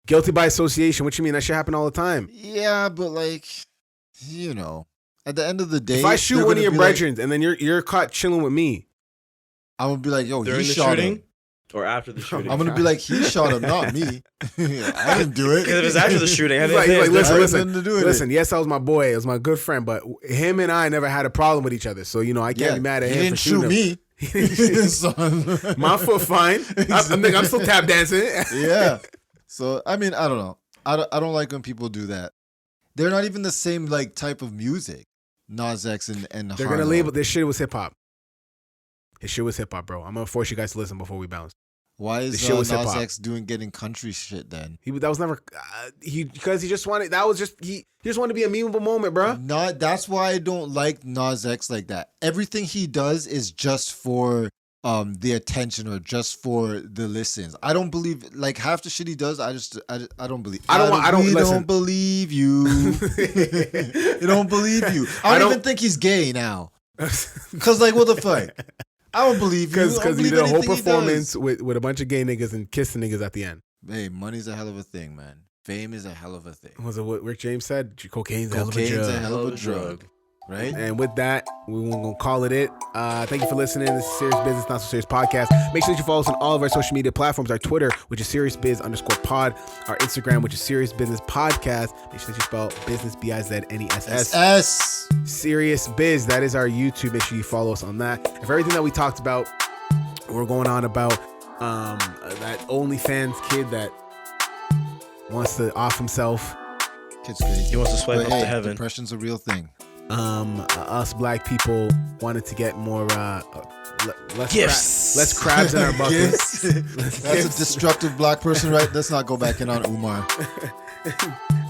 Guilty by association. What you mean? That shit happen all the time. Yeah, but at the end of the day, if I shoot one of your brethren and then you're caught chilling with me, I'm gonna be like, yo, during he the shot shooting? him. Or after the shooting? I'm gonna be like, he shot him, not me. I didn't do it. Because if it's after the shooting, listen. Yes, that was my boy. It was my good friend, but him and I never had a problem with each other. So I can't be mad at him for shooting me. My foot fine. I'm still tap dancing. Yeah. So I mean, I don't know. I don't like when people do that. They're not even the same like type of music. Nas X and they're gonna label this shit was hip hop. His shit was hip hop, bro. I'm gonna force you guys to listen before we bounce. Why is Nas X getting country shit then? That was never because he just wanted. That was just he just wanted to be a memeable moment, bro. No, that's why I don't like Nas X like that. Everything he does is just for the attention or just for the listens. I don't believe like half the shit he does. I don't believe. I don't believe you. I don't believe you. I don't even think he's gay now. Cause like what the fuck. I don't believe you. Because he did a whole performance with a bunch of gay niggas and kissing niggas at the end. Hey, money's a hell of a thing, man. Fame is a hell of a thing. Was it what Rick James said? Cocaine's a hell of a drug. Right? And with that, we're going to call it. Thank you for listening. This is Serious Business, Not So Serious Podcast. Make sure that you follow us on all of our social media platforms. Our Twitter, which is SeriousBiz_pod. Our Instagram, which is Serious Business Podcast. Make sure that you spell business, BIZNESS. S. Serious Biz. That is our YouTube. Make sure you follow us on that. And for everything that we talked about, we're going on about that OnlyFans kid that wants to off himself. Kid's crazy. He wants to swipe up to heaven. Depression's a real thing. Us black people wanted to get more less crabs in our buckets. That's a destructive black person, right? Let's not go back in on Umar.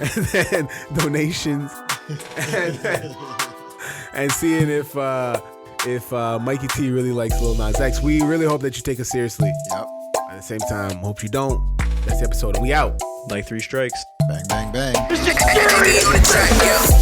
And then donations, and seeing if Mikey T really likes Lil Nas X. We really hope that you take us seriously. Yep. At the same time, hope you don't. That's the episode, and we out. Like 3 strikes. Bang, bang, bang. Mr. Serious!